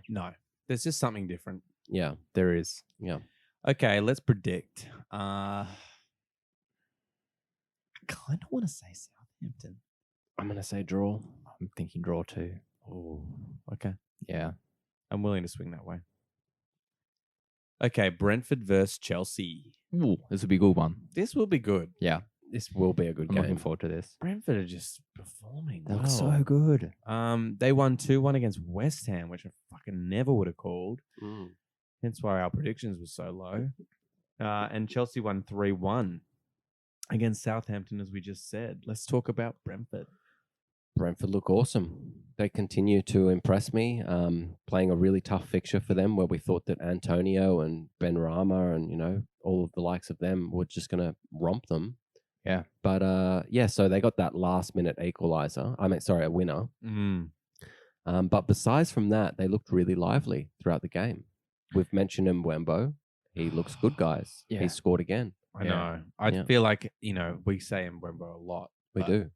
No, there's just something different. Yeah. there is. Okay, let's predict. I kind of want to say Southampton. I'm gonna say draw. I'm thinking draw too. Oh, okay. Yeah. I'm willing to swing that way. Okay, Brentford versus Chelsea. Ooh, this would be a good one. This will be good. Yeah. This will be a good I'm game. looking forward to this. Brentford are just performing They well. look so good. They won 2-1 against West Ham, which I fucking never would have called. Mm. Hence why our predictions were so low. And Chelsea won 3-1 against Southampton, as we just said. Let's talk about Brentford. Brentford look awesome. They continue to impress me. Playing a really tough fixture for them, where we thought that Antonio and Ben Rama and all of the likes of them were just going to romp them. Yeah. But so they got that last minute equalizer. A winner. But besides from that, they looked really lively throughout the game. We've mentioned Mbeumo. He looks good, guys. Yeah. He scored again. I Yeah. know. I feel like, we say Mbeumo a lot. We but, do.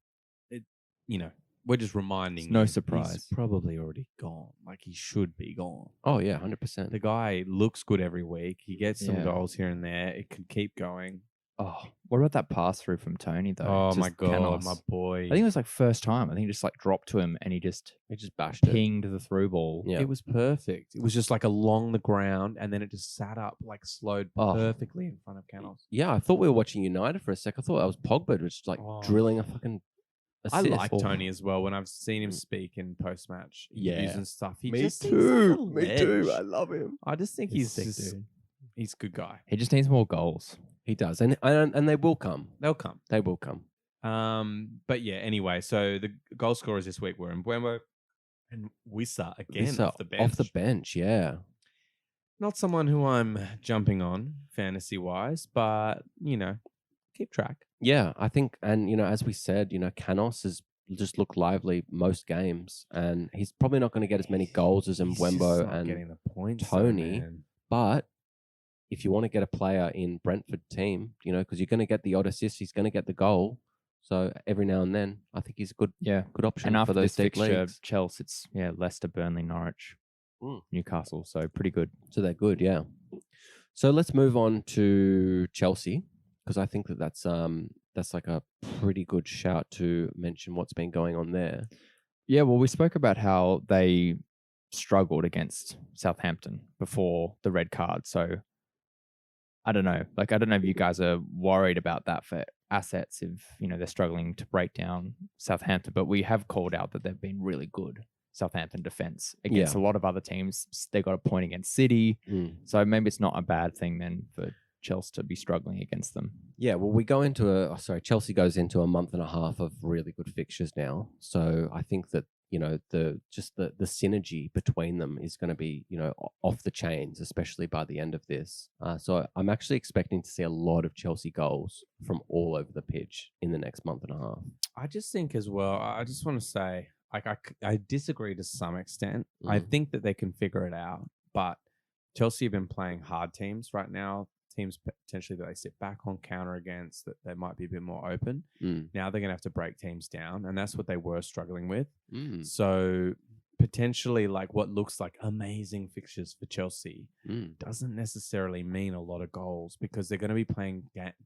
We're just reminding It's no you, surprise. He's probably already gone. Like, he should be gone. Oh, yeah, 100%. The guy looks good every week. He gets some Yeah. goals here and there. It can keep going. Oh, what about that pass through from Tony though? Oh, Just my God, Canos. my boy. I think it was like first time. I think he just like dropped to him and he just He just bashed it. pinged the through ball. Yeah. It was perfect. It was just like along the ground, and then it just sat up, like slowed Oh. perfectly in front of Canos. Yeah, I thought we were watching United for a sec. I thought that was Pogba just like Oh. drilling a fucking I assist. like Tony as well. When I've seen him speak in post-match interviews Yeah. and stuff, he Me just seems like a too. Me too. ledge. I love him. I just think He's he's sick, dude. he's a good guy. He just needs more goals. He does, and they will come. They'll come. They will come. But yeah. Anyway, so the goal scorers this week were Mbeumo and Wissa again Wissa off the bench. Off the bench, yeah. Not someone who I'm jumping on fantasy-wise, but keep track. Yeah, I think, and as we said, Canos has just looked lively most games, and he's probably not going to get as many goals as He's just Mbeumo not and getting the points, Tony. though, man. But if you want to get a player in Brentford team, because you're going to get the odd assist, he's going to get the goal. So every now and then, I think he's a good option And after for those this deep fixture, leagues. Chelsea, it's Leicester, Burnley, Norwich, Mm. Newcastle. So pretty good. So they're good, yeah. So let's move on to Chelsea, because I think that's like a pretty good shout to mention what's been going on there. Yeah, well, we spoke about how they struggled against Southampton before the red card. So I don't know. I don't know if you guys are worried about that for assets if, they're struggling to break down Southampton, but we have called out that they've been really good, Southampton defense, against a lot of other teams. They got a point against City. So maybe it's not a bad thing then for Chelsea to be struggling against them. Yeah, well, we go into Chelsea goes into a month and a half of really good fixtures now. So I think that, the synergy between them is going to be, off the chains, especially by the end of this. So I'm actually expecting to see a lot of Chelsea goals from all over the pitch in the next month and a half. I just think as well, I just want to say, I disagree to some extent. I think that they can figure it out, but Chelsea have been playing hard teams right now, teams potentially that they sit back on, counter against, that they might be a bit more open. Now they're going to have to break teams down, and that's what they were struggling with. So potentially, like, what looks like amazing fixtures for Chelsea doesn't necessarily mean a lot of goals, because they're going to be playing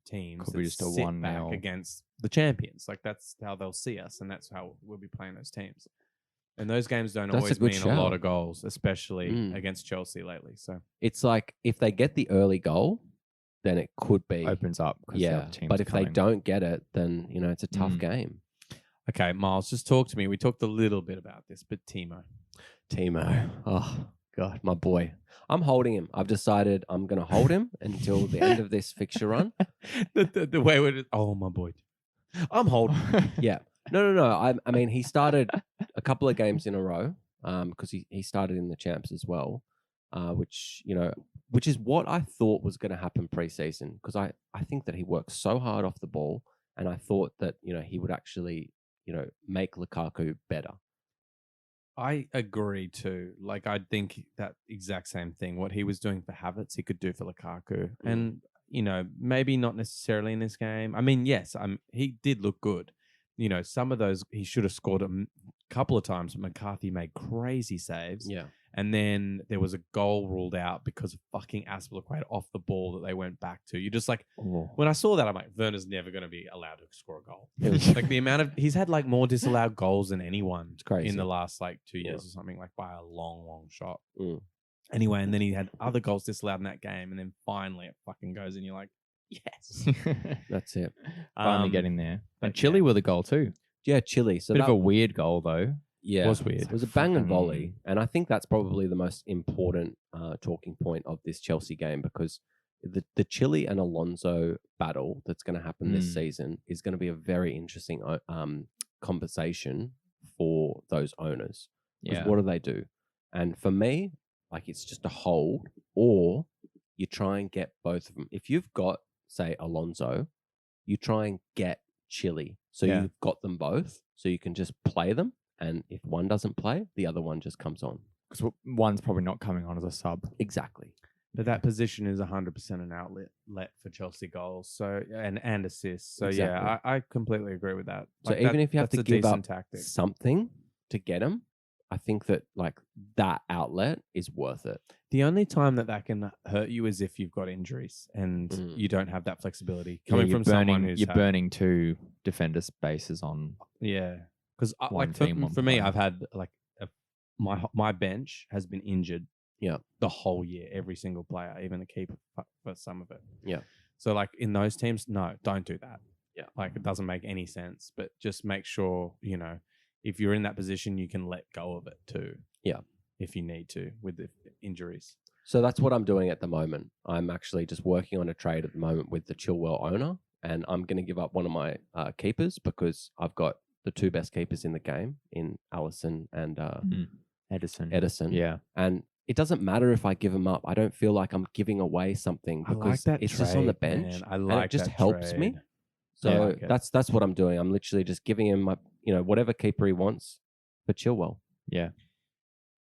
teams Could that be just a sit back 1-0 against the champions. Like, that's how they'll see us, and that's how we'll be playing those teams. And those games don't That's a always good mean shout. a lot of goals, especially against Chelsea lately. So It's like if they get the early goal, then it could be Opens up. 'cause the yeah. other team's But if they coming. don't get it, then it's a tough game. okay, Miles, just talk to me. We talked a little bit about this, but Timo. Oh God, my boy. I'm holding him. I've decided I'm going to hold him until the end of this fixture run. the way we're my boy. I'm holding. Yeah. No. I mean, he started a couple of games in a row because he started in the champs as well, which is what I thought was going to happen pre-season, because I think that he works so hard off the ball, and I thought that he would actually make Lukaku better. I agree too. Like, I think that exact same thing. What he was doing for Havertz, he could do for Lukaku. And, maybe not necessarily in this game. I mean, yes, he did look good. Some of those, he should have scored a couple of times. McCarthy made crazy saves. Yeah. And then there was a goal ruled out because of fucking Aspilicueta off the ball that they went back to. You just like, when I saw that, I'm like, Werner's never going to be allowed to score a goal. Like, the amount of, he's had like more disallowed goals than anyone It's crazy. in the last like 2 years or something, like by a long, long shot. Mm. Anyway, and then he had other goals disallowed in that game. And then finally it fucking goes and you're like, Yes. That's it. Finally getting there. And but Chile yeah. with a goal too. Yeah, Chile. So Bit that of a weird goal though. yeah, was weird. It was a bang and volley. Fucking- And I think that's probably the most important talking point of this Chelsea game because the Chile and Alonso battle that's going to happen this Mm. season is going to be a very interesting conversation for those owners. Because Yeah. what do they do? And for me, like it's just a hold, or you try and get both of them. If you've got, say, Alonso, you try and get Chile. So Yeah. you've got them both, so you can just play them. And if one doesn't play, the other one just comes on. Because one's probably not coming on as a sub. Exactly. But that position is 100% an outlet for Chelsea goals, so and assists. So Exactly. yeah, I completely agree with that. So even if you have that's to a give up decent tactic. something to get them, I think that like that outlet is worth it. The only time that can hurt you is if you've got injuries and Mm. you don't have that flexibility Yeah, coming you're from someone burning, who's you're had- burning 2 defender spaces on. Yeah, because one like team, one for me, player. I've had like my bench has been injured. Yeah. The whole year, every single player, even the keeper for some of it. Yeah. So like in those teams, no, don't do that. Yeah. Like it doesn't make any sense. But just make sure if you're in that position, you can let go of it too. Yeah. If you need to with the injuries. So that's what I'm doing at the moment. I'm actually just working on a trade at the moment with the Chilwell owner, and I'm going to give up one of my keepers because I've got the 2 best keepers in the game in Allison and Edison. Yeah. And it doesn't matter if I give them up. I don't feel like I'm giving away something I like because that it's just on the trade, bench. man. I and like it just that helps me. trade. So I like it. that's what I'm doing. I'm literally just giving him my whatever keeper he wants for Chilwell. Yeah.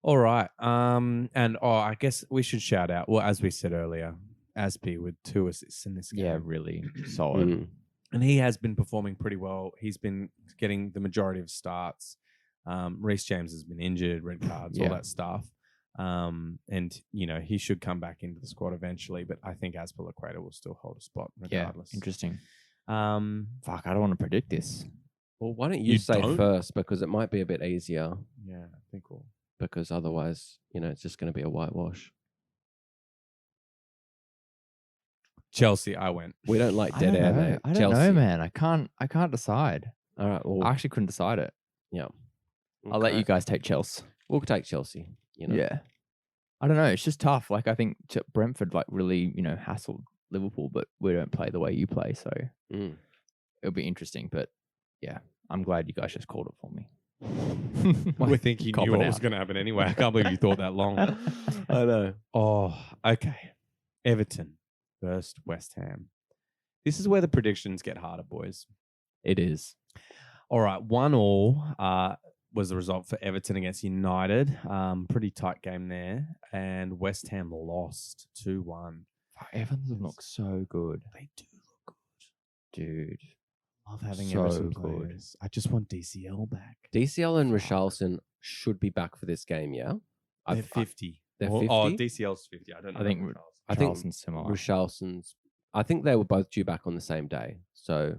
All right. I guess we should shout out. Well, as we said earlier, Aspi with 2 assists in this game. Yeah, really solid. Mm. And he has been performing pretty well. He's been getting the majority of starts. Reece James has been injured, red cards, all Yeah. that stuff. And he should come back into the squad eventually. But I think Azpilicueta will still hold a spot regardless. Yeah. Interesting. Um, Fuck, I don't want to predict this. Well, why don't you, You say don't? first because it might be a bit easier yeah, I think we'll. because otherwise, it's just going to be a whitewash. Chelsea, I went. We don't like I dead don't air, know. mate. I don't know, man. I can't decide. All right. Well, I actually couldn't decide it. I'll let okay. you guys take Chelsea. We'll take Chelsea. Yeah. I don't know. It's just tough. Like I think Brentford really, hassled Liverpool, but we don't play the way you play, so Mm. it'll be interesting. But yeah, I'm glad you guys just called it for me. We think you knew Copping what was out. going to happen anyway. I can't believe you thought that long. I know. Oh, okay. Everton versus West Ham. This is where the predictions get harder, boys. It is. All right, 1-1 was the result for Everton against United. Pretty tight game there. And West Ham lost 2-1. Evans looks so good, They do look dude. good. Love having So Everton good. players. I just want DCL back. DCL and Richarlison should be back for this game, yeah? They're 50. They're Oh, 50? DCL's 50. I don't know. I think about Richarlison. I think Charleston's similar. Richarlison's. I think they were both due back on the same day. So,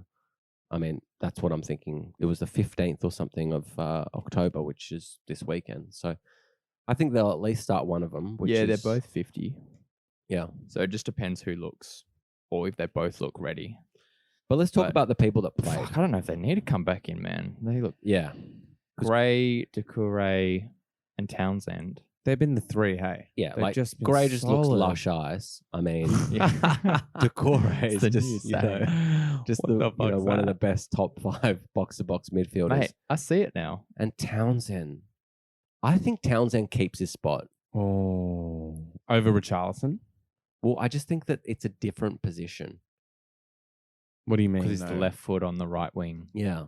I mean, that's what I'm thinking. It was the 15th or something of October, which is this weekend. So, I think they'll at least start one of them. Which Yeah, is, they're both 50. Yeah. So it just depends who looks, or if they both look ready. But let's talk But- about the people that played. Fuck, I don't know if they need to come back in, man. They look Yeah. Gray, Doucouré, and Townsend. They've been the 3, hey? Yeah. They've Like, just been Gray just looks solid. lush eyes. I mean, Decore It's is the new just, saying. just What the, the fuck's one of the that? best top 5 box-to-box midfielders. Mate, I see it now. And Townsend. I think Townsend keeps his spot. Oh, over Richarlison? Well, I just think that it's a different position. What do you mean? Because he's the though? left foot on the right wing. Yeah.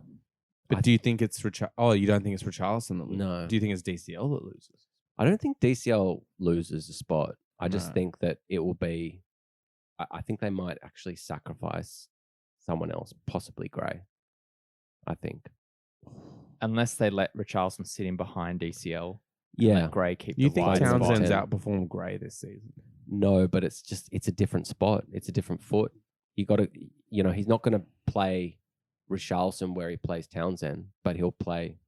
But do you think it's Oh, you don't think it's Richarlison that loses? No. Do you think it's DCL that loses? I don't think DCL loses a spot. I just No. think that it will be. I think they might actually sacrifice someone else, possibly Gray. I think. Unless they let Richarlison sit in behind DCL. and Yeah. let Gray keep You the think wide spot. Townsend's spot. outperformed Gray this season? No, but it's a different spot. It's a different foot. You got to, he's not going to play Richarlison where he plays Townsend, but he'll play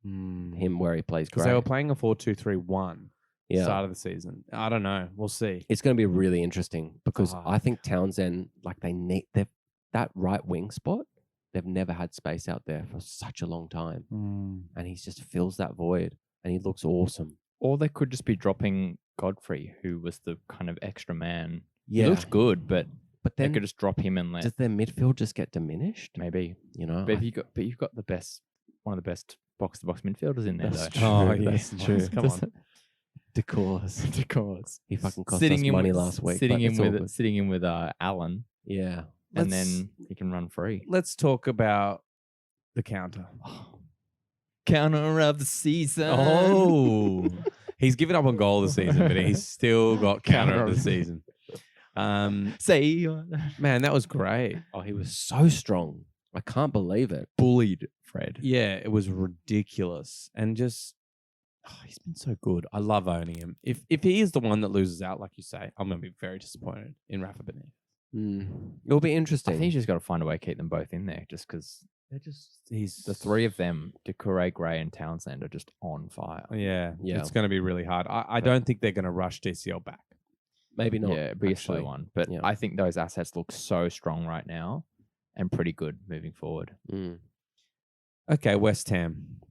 him where he plays Gray. Because they were playing a 4-2-3-1. Yeah. start of the season. I don't know. We'll see. It's going to be really interesting because Ah. I think Townsend, like they've that right wing spot, they've never had space out there for such a long time. And he just fills that void and he looks awesome. Or they could just be dropping Godfrey, who was the kind of extra man. Yeah. He looked good, but But they then could just drop him and let does their midfield just get diminished? maybe. You know, But you've got the best, one of the best box to box midfielders in there. That's though. true. Oh, yeah. That's true. Come on. Decourse. He fucking cost sitting us in money with, last week. Sitting but in it's all with good. sitting in with Alan, Yeah. and Let's- then he can run free. Let's talk about the counter. Counter of the season. Oh, he's given up on goal this season, but he's still got counter of the season. Say Man, that was great. Oh, he was so strong. I can't believe it. bullied Fred. Yeah, it was ridiculous, and just he's been so good. I love owning him. If he is the one that loses out, like you say, I'm going to be very disappointed in Rafa Benitez. It'll be interesting. I think he's just got to find a way to keep them both in there, just because He's the three of them, Decore, Gray, and Townsend, are just on fire. Yeah, Yeah. it's going to be really hard. I don't think they're going to rush DCL back. Maybe not. Yeah, it'd be a slow actually. one. But Yeah. I think those assets look so strong right now and pretty good moving forward. Okay, West Ham.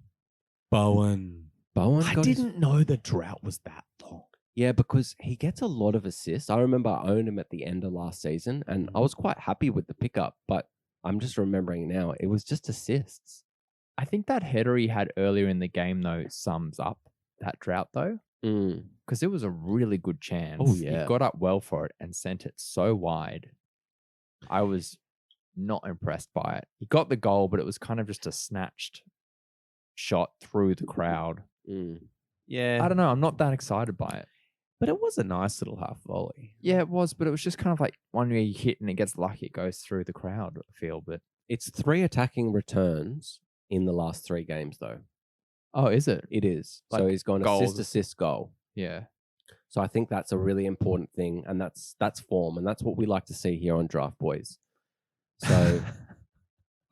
Bowen. Bowen I got his- didn't know the drought was that long. Yeah, because he gets a lot of assists. I remember I owned him at the end of last season and I was quite happy with the pickup, but I'm just remembering now, it was just assists. I think that header he had earlier in the game, though, sums up that drought, though, because it was a really good chance. Oh, yeah. He got up well for it and sent it so wide. I was not impressed by it. He got the goal, but it was kind of just a snatched shot through the crowd. Yeah. I don't know. I'm not that excited by it. But it was a nice little half volley. Yeah, it was, but it was just kind of like one where you hit and it gets lucky, it goes through the crowd, I feel. But It's 3 attacking returns in the last 3 games, though. oh, is it? It is. So Like he's gone goals. assist, goal. Yeah. So I think that's a really important thing, and that's form, and that's what we like to see here on Draft Boys. So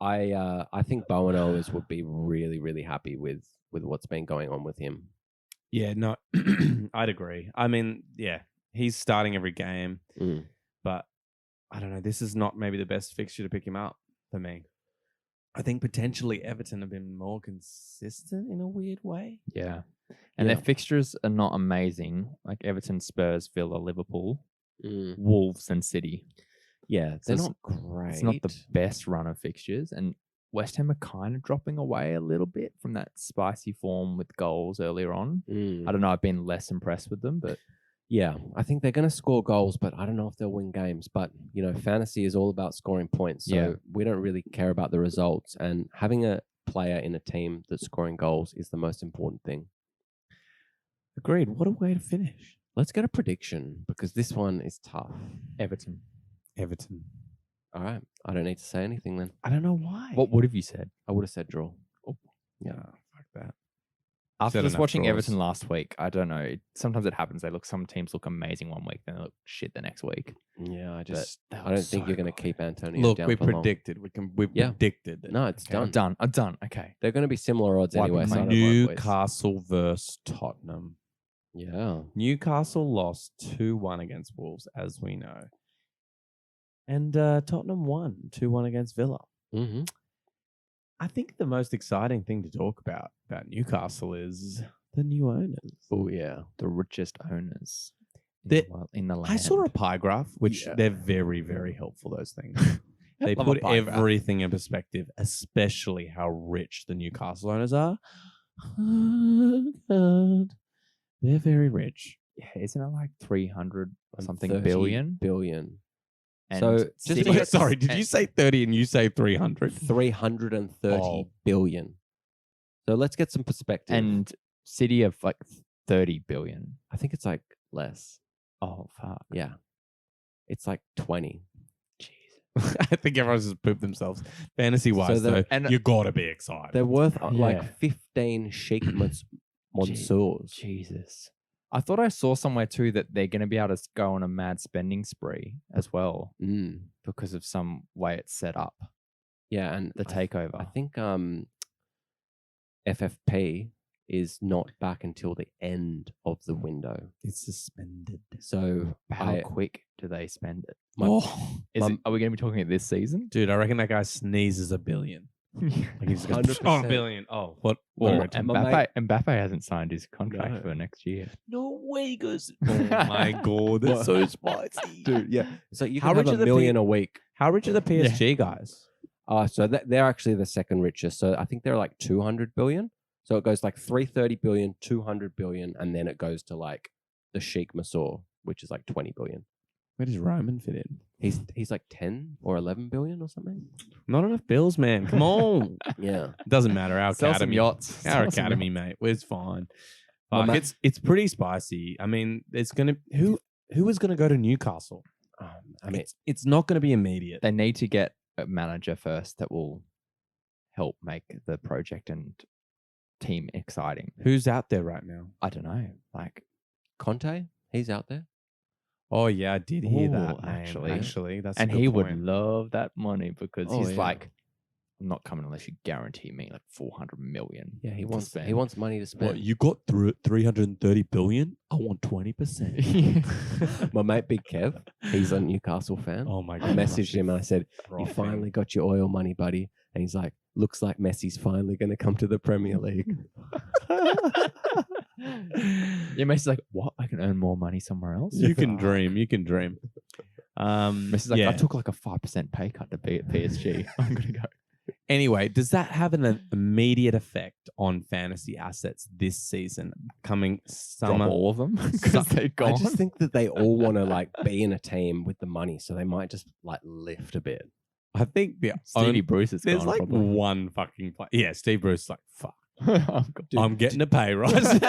I think Bowen owners would be really, really happy with what's been going on with him. Yeah, no, I'd agree. I mean, yeah, he's starting every game, but I don't know. This is not maybe the best fixture to pick him up for me. I think potentially Everton have been more consistent in a weird way. Yeah. And their fixtures are not amazing, like Everton, Spurs, Villa, Liverpool, Wolves, and City. Yeah, So they're it's- not great. It's not the best run of fixtures. And West Ham are kind of dropping away a little bit from that spicy form with goals earlier on. I don't know. I've been less impressed with them, but Yeah, I think they're going to score goals, but I don't know if they'll win games. But, you know, fantasy is all about scoring points. So Yeah. we don't really care about the results. And having a player in a team that's scoring goals is the most important thing. Agreed. What a way to finish. Let's get a prediction because this one is tough. Everton. Everton. All right. I don't need to say anything then. I don't know why. What would have you said? I would have said draw. Yeah, fuck that. After Said just enough watching draws. Everton last week, I don't know. Sometimes it happens. Some teams look amazing one week, then they look shit the next week. Yeah, That I don't was think so you're going to good. keep Antonio Look, down we for long. predicted. We Yeah. predicted. That. No, it's I'm done. done. Okay. They're going to be similar odds Wipe anyway. my So I don't mind, boys. Newcastle versus Tottenham. Yeah. Newcastle lost 2-1 against Wolves, as we know. And Tottenham won 2-1 against Villa. Mm-hmm. I think the most exciting thing to talk about Newcastle is the new owners. Oh, yeah. The richest owners in the land. I saw a pie graph, which Yeah. they're very, very helpful, those things. They Love a put pie graph. everything in perspective, especially how rich the Newcastle owners are. God. They're very rich. Yeah, isn't it like 300 And something 30 billion? billion. And So, just City- to get- Sorry, did you say 30 and you say 300? 330 Oh. billion. So let's get some perspective. and City of like 30 billion. I think it's like less. Oh fuck. Yeah. It's like 20. I think everyone's just pooped themselves. Fantasy wise, So though, and- you got to be excited. They're worth Yeah. like 15 Sheikh Mansours. Jesus. I thought I saw somewhere too that they're going to be able to go on a mad spending spree as well because of some way it's set up. Yeah, and The takeover. I think FFP is not back until the end of the window. It's suspended. So How quick do they spend it? my- Are we going to be talking it this season? Dude, I reckon that guy sneezes $1 billion. Like he's just 100%. $1 billion. Oh, what? Well, what Mbappe hasn't signed his contract No. for next year. no way, goes. Oh my god, that's so spicy, dude, yeah. So you How can have rich a are the million a week. How rich are the PSG guys? So they're actually the second richest. So I think they're like 200 billion. So it goes like 330 billion, 200 billion, and then it goes to like the Sheikh Mansour, which is like 20 billion. Where does Roman fit in? He's like 10 or 11 billion or something. Not enough bills, man. Come on. Yeah. Doesn't matter. Our Sell some academy, yachts. our Sell some academy, mate. It's fine. Well, Fuck, it's pretty spicy. I mean, it's gonna who is gonna go to Newcastle? I mean, It's not gonna be immediate. They need to get a manager first that will help make the project and team exciting. Who's out there right now? I don't know. Like, Conte, he's out there. Oh yeah, I did hear Ooh, that. Man. actually. Actually, that's and a good he point. would love that money because Oh, he's yeah. like, I'm not coming unless you guarantee me like 400 million. Yeah, he to wants spend. money to spend. What, you got through 330 billion? I want 20%. My mate Big Kev, he's a Newcastle fan. Oh my I god. messaged him and I said, "You finally got your oil money, buddy." And he's like, "Looks like Messi's finally going to come to the Premier League." Yeah, Messi's like, what? I can earn more money somewhere else? You can Fuck. dream. You can dream. Messi's like, yeah. I took like a 5% pay cut to be at PSG. I'm going to go. Anyway, does that have an immediate effect on fantasy assets this season? Coming Drop summer, all of them because they're I gone. just think that they all want to like be in a team with the money, so they might just like lift a bit. I think the Stevie Bruce is there's gone. like probably. one fucking play. Yeah, Steve Bruce is like, fuck. Dude, I'm getting a pay rise.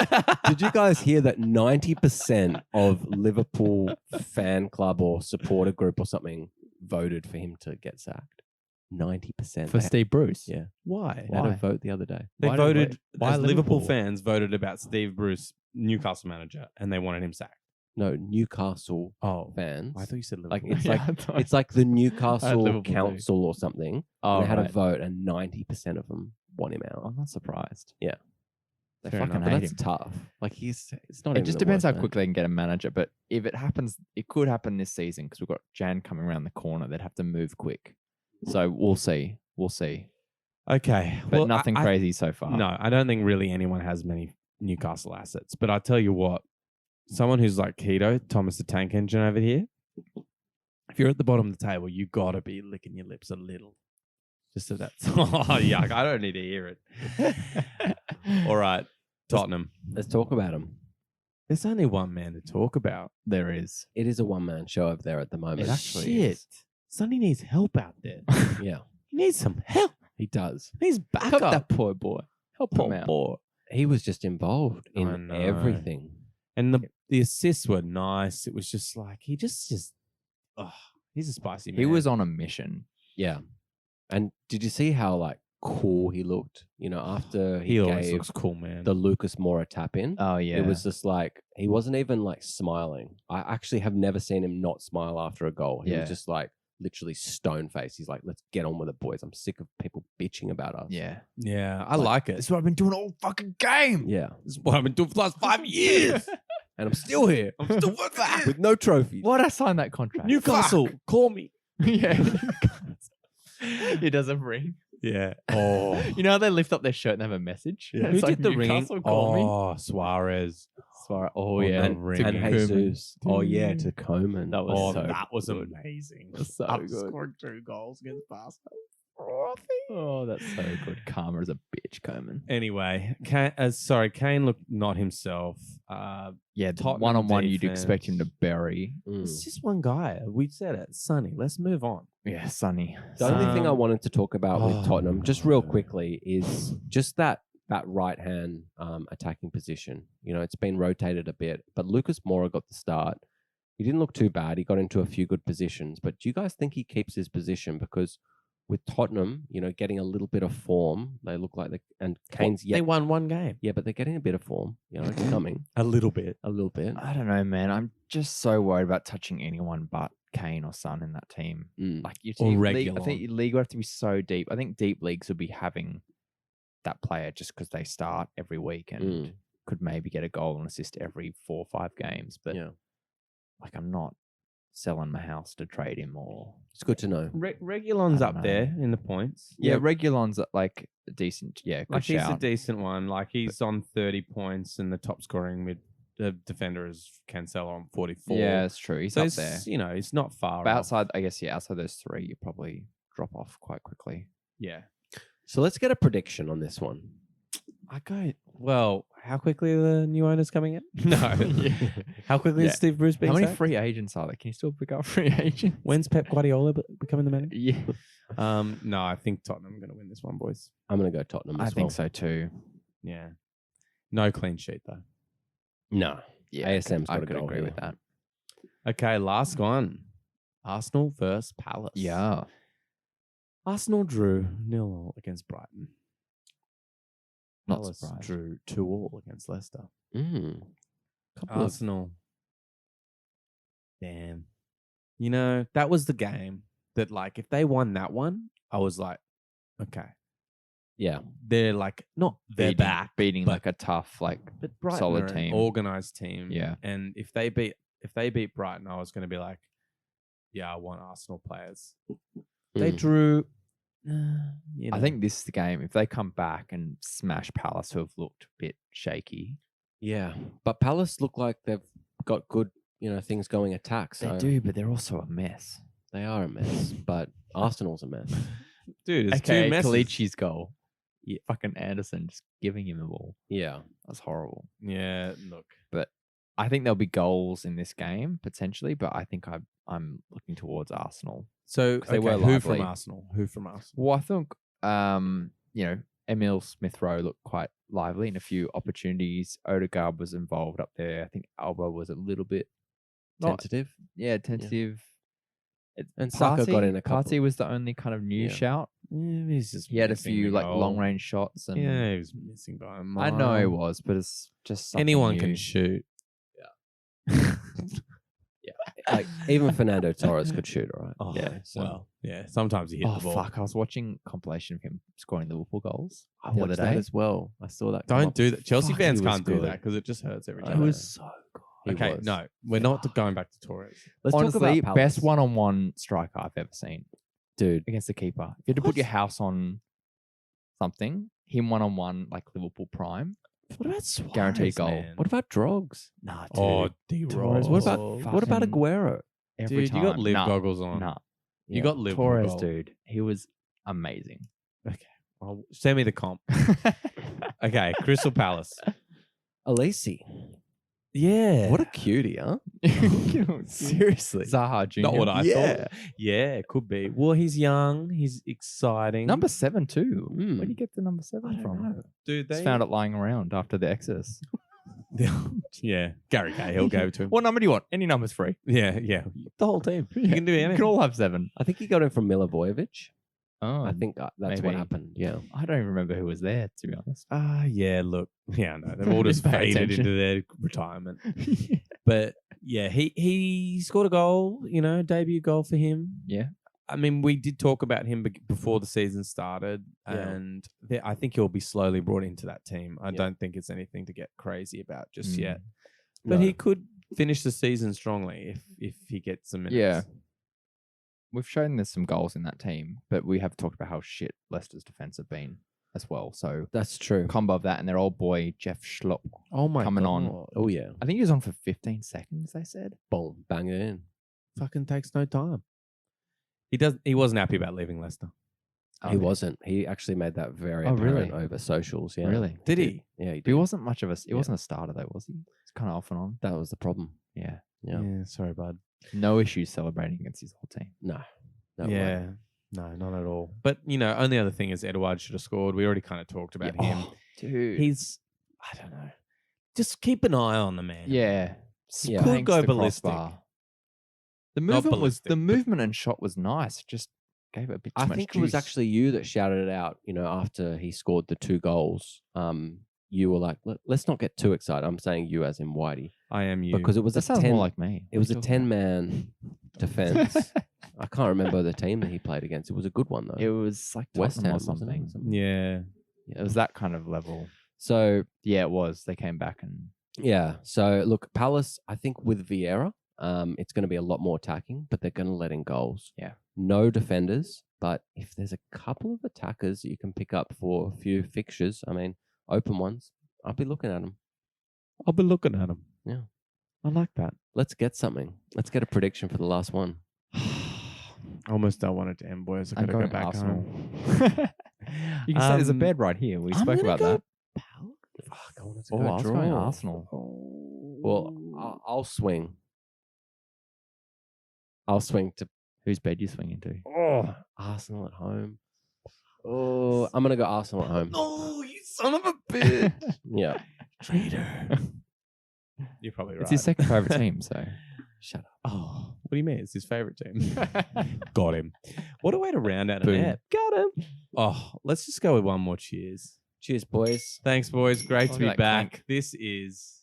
Did you guys hear that 90% of Liverpool fan club or supporter group or something voted for him to get sacked? 90%. for Steve Bruce. Yeah. Why? They had a Why? vote the other day. They Why did voted. why as Liverpool Liverpool? fans voted about Steve Bruce, Newcastle manager, and they wanted him sacked. No, Newcastle Oh, fans. I thought you said Like Liverpool. it's Yeah, like I thought- it's like the Newcastle Liverpool too. Council or something. Oh, They had a right. vote and 90% of them want him out. I'm not surprised. Yeah. They Fair fucking enough. But hate that's him. tough. Like it's not It even just the depends how worst, man. quickly they can get a manager. But if it happens, it could happen this season because we've got Jan coming around the corner. They'd have to move quick. So we'll see. We'll see. Okay, But well, nothing I- crazy so far. No, I don't think really anyone has many Newcastle assets. But I tell you what, someone who's like Keto, Thomas the Tank Engine over here, if you're at the bottom of the table, you got to be licking your lips a little. Just so that's, oh, yuck. I don't need to hear it. All right, Tottenham. Let's talk about them. There's only one man to talk about. There is. It is a one-man show over there at the moment. It actually Shit. is. Sonny needs help out there. Yeah, He needs some help. he does. He needs Help backup. that poor boy. Help Poor him out. boy. He was just involved I in know. everything. And the assists were nice. It was just like, he just, oh, he's a spicy man. He was on a mission. Yeah. And did you see how like cool he looked? You know, after He he always gave looks cool, man. the Lucas Moura tap in. Oh yeah. It was just like he wasn't even like smiling. I actually have never seen him not smile after a goal. He Yeah. was just like literally stone faced. He's like, "Let's get on with it, boys. I'm sick of people bitching about us." Yeah. yeah, I like it. This is what I've been doing all fucking game. Yeah. This is what I've been doing for the last 5 years. And I'm still here I'm still working here. with no trophies. Why'd I sign that contract? Newcastle, call me. Yeah. It doesn't ring. Yeah. Oh. You know how they lift up their shirt and have a message? Yeah. It's Who like did the ringing? Newcastle call me. Oh, Suarez. Sorry. Oh Oh, yeah. the To ringing. And Koeman. Jesus. Oh yeah, to Coman. That was Oh, so that was good. amazing. That's so After good. scoring 2 goals against Barcelona. Oh, that's so good. Karma is a bitch, Coleman. Anyway, Kane looked not himself. Yeah, Tottenham one-on-one, you'd expect him to defense. bury. Mm. It's just one guy. We said it. Sonny, let's move on. Yeah, Sonny. The only thing I Um, wanted to talk about oh, with Tottenham, just real no. quickly, is just that right hand attacking position. You know, it's been rotated a bit, but Lucas Moura got the start. He didn't look too bad. He got into a few good positions. But do you guys think he keeps his position? Because with Tottenham, you know, getting a little bit of form, they look like and Kane's They won 1 game. yeah, but they're getting a bit of form. You know, it's coming A little bit. a little bit. I don't know, man. I'm just so worried about touching anyone but Kane or Son in that team. Mm. Like your Or team, I Regulon. think your league would have to be so deep. I think deep leagues would be having that player just because they start every week and could maybe get a goal and assist every 4 or 5 games. But like, I'm not selling my house to trade him or. It's good to know. Regulon's I up don't there know. in the points. Yeah, Regulon's like decent. Yeah, good Like he's a shout. decent one. Like he's on 30 points, and the top scoring defender is Cancelo on 44. Yeah, it's true. He's so up it's, there. you know, it's not far But off. outside, I guess, outside those 3, you probably drop off quite quickly. Yeah. So let's get a prediction on this one. Well, how quickly are the new owners coming in? No. How quickly is Steve Bruce being How many sacked? free agents are there? Can you still pick up free agents? When's Pep Guardiola becoming the manager? Yeah, No, I think Tottenham are going to win this one, boys. I'm going to go Tottenham as I well. think so too. Yeah. No clean sheet, though. No. Yeah, ASM's I got a could goal agree here. with that. Okay, last one. Arsenal versus Palace. Yeah, Arsenal drew 0-0 against Brighton. not Palace surprised. drew 2-2 against Leicester. Couple of Arsenal. Damn. You know, that was the game that, like, if they won that one, I was like, okay. yeah. They're like, not they're back, beating but- like a tough, like but Brighton solid are an team. organized team. Yeah. And if they beat Brighton, I was going to be like, yeah, I want Arsenal players. They drew. You know. I think this is the game. If they come back and smash Palace, who have looked a bit shaky, Yeah. But Palace look like they've got good, things going attack. So they do, but they're also a mess. They are a mess. But Arsenal's a mess. dude, it's Okay, two messes. Kalichi's goal. Yeah, fucking Anderson just giving him the ball. Yeah. That's horrible. Yeah, look. But I think there'll be goals in this game potentially. But I think I'm looking towards Arsenal. So they were who from lively. Arsenal? Who from Arsenal? Well, I think Emil Smith Rowe looked quite lively in a few opportunities. Odegaard was involved up there. I think Alba was a little bit Tentative. tentative. And Saka got in a couple. Partey was the only kind of new Yeah. shout. Yeah, he's just He had a missing few the like goal. long range shots, and Yeah, he was missing by a mile. I know he was, but it's just something Anyone new. can shoot. Like even Fernando Torres could shoot, all right? Oh, Yeah, so. Well, yeah. Sometimes he hit Oh the ball. fuck! I was watching a compilation of him scoring Liverpool goals I the other watched that day. as well. I saw that. come Don't up. do that. Chelsea Fuck, fans he was can't do good. that because it just hurts every I time. know. so good. He Okay, was. no, we're not going back to Torres. Let's talk Honestly, about best Palace. one-on-one striker I've ever seen Dude. against the keeper. If you had to put your house on something, him one-on-one like Liverpool prime, What about Suarez, Guaranteed goal. man? What about Drogs? nah, Oh, dude. D-Rose. What about fucking- Aguero? Every Dude, time. you got live Nah, goggles on. Nah, You got live Torres, goggles. dude. He was amazing. Well, send me the comp. Okay, Crystal Palace. Alesi. Yeah. What a cutie, huh? Seriously. Zaha Jr. Not what I Yeah. thought. Yeah, it could be. Well, he's young. He's exciting. Number 7 too. Mm. Where do you get the number 7 from? Dude, Just found it lying around after the Exodus. Yeah, Gary Cahill gave it to him. What number do you want? Any number's free. Yeah. The whole team. You can do You anything. can all have 7. I think he got it from Milivojevic. Oh, I think that's what maybe. happened. Yeah. I don't even remember who was there, to be honest. Yeah, look. Yeah, no, they've all just Didn't pay faded attention. into their retirement. But yeah, he scored a goal, debut goal for him. Yeah. I mean, we did talk about him before the season started, Yeah. and I think he'll be slowly brought into that team. I Yeah. don't think it's anything to get crazy about just Mm. yet. But No. he could finish the season strongly if he gets some minutes. Yeah. We've shown there's some goals in that team, but we have talked about how shit Leicester's defense have been as well. So That's true. combo of that and their old boy Jeff Schlupp Oh my coming God. on. Oh, yeah. I think he was on for 15 seconds, they said. Boom. Bang it in. Fucking takes no time. He wasn't happy about leaving Leicester. He wasn't. He actually made that very Oh, apparent really? over socials. Yeah. Really? Did he? Yeah, he He did. wasn't much of he wasn't a starter though, was he? It's kind of off and on. That was the problem. Yeah. Yeah. Sorry, bud. No issues celebrating against his whole team. No. No way. Yeah. No, not at all. But, only other thing is Edouard should have scored. We already kind of talked about him. Oh, dude. He's, I don't know. Just keep an eye on the man. Yeah. Yeah. Could Spanks go the ballistic. crossbar. The Not movement ballistic, the but- movement and shot was nice. Just gave it a bit too I much think it was juice. actually you that shouted it out, after he scored the 2 goals. You were like, let's not get too excited. I'm saying you as in Whitey. I am you. Because it was that a sounds 10 more like me. it was a What are you talking 10-man defense. I can't remember the team that he played against. It was a good one though. about? It was like West Tottenham Ham or something. yeah. It was that kind of level. So Yeah, it was. They came back and yeah. So look, Palace, I think with Vieira, it's going to be a lot more attacking, but they're going to let in goals. Yeah. No defenders, but if there's a couple of attackers that you can pick up for a few fixtures, I mean, open ones, I'll be looking at them. I'll be looking at them. Yeah. I like that. Let's get something. Let's get a prediction for the last one. I almost don't want it to end, boys. I I'm gotta go going back Arsenal. home. You can say there's a bed right here. We spoke about that. Fuck, I wanted to Oh, go I was draw. going Arsenal. Well, I'll swing. I'll swing to Whose bed you swinging to? Arsenal at home. Oh, I'm going to go Arsenal at home. Oh, you son of a bitch. Yeah. Traitor. You're probably right. It's his second favorite team, so Shut up. Oh, what do you mean? It's his favorite team. Got him. What a way to round out an Boom. app. Got him. Oh, let's just go with one more cheers. Cheers, boys. Thanks, boys. Great to Look be at that back. clink. This is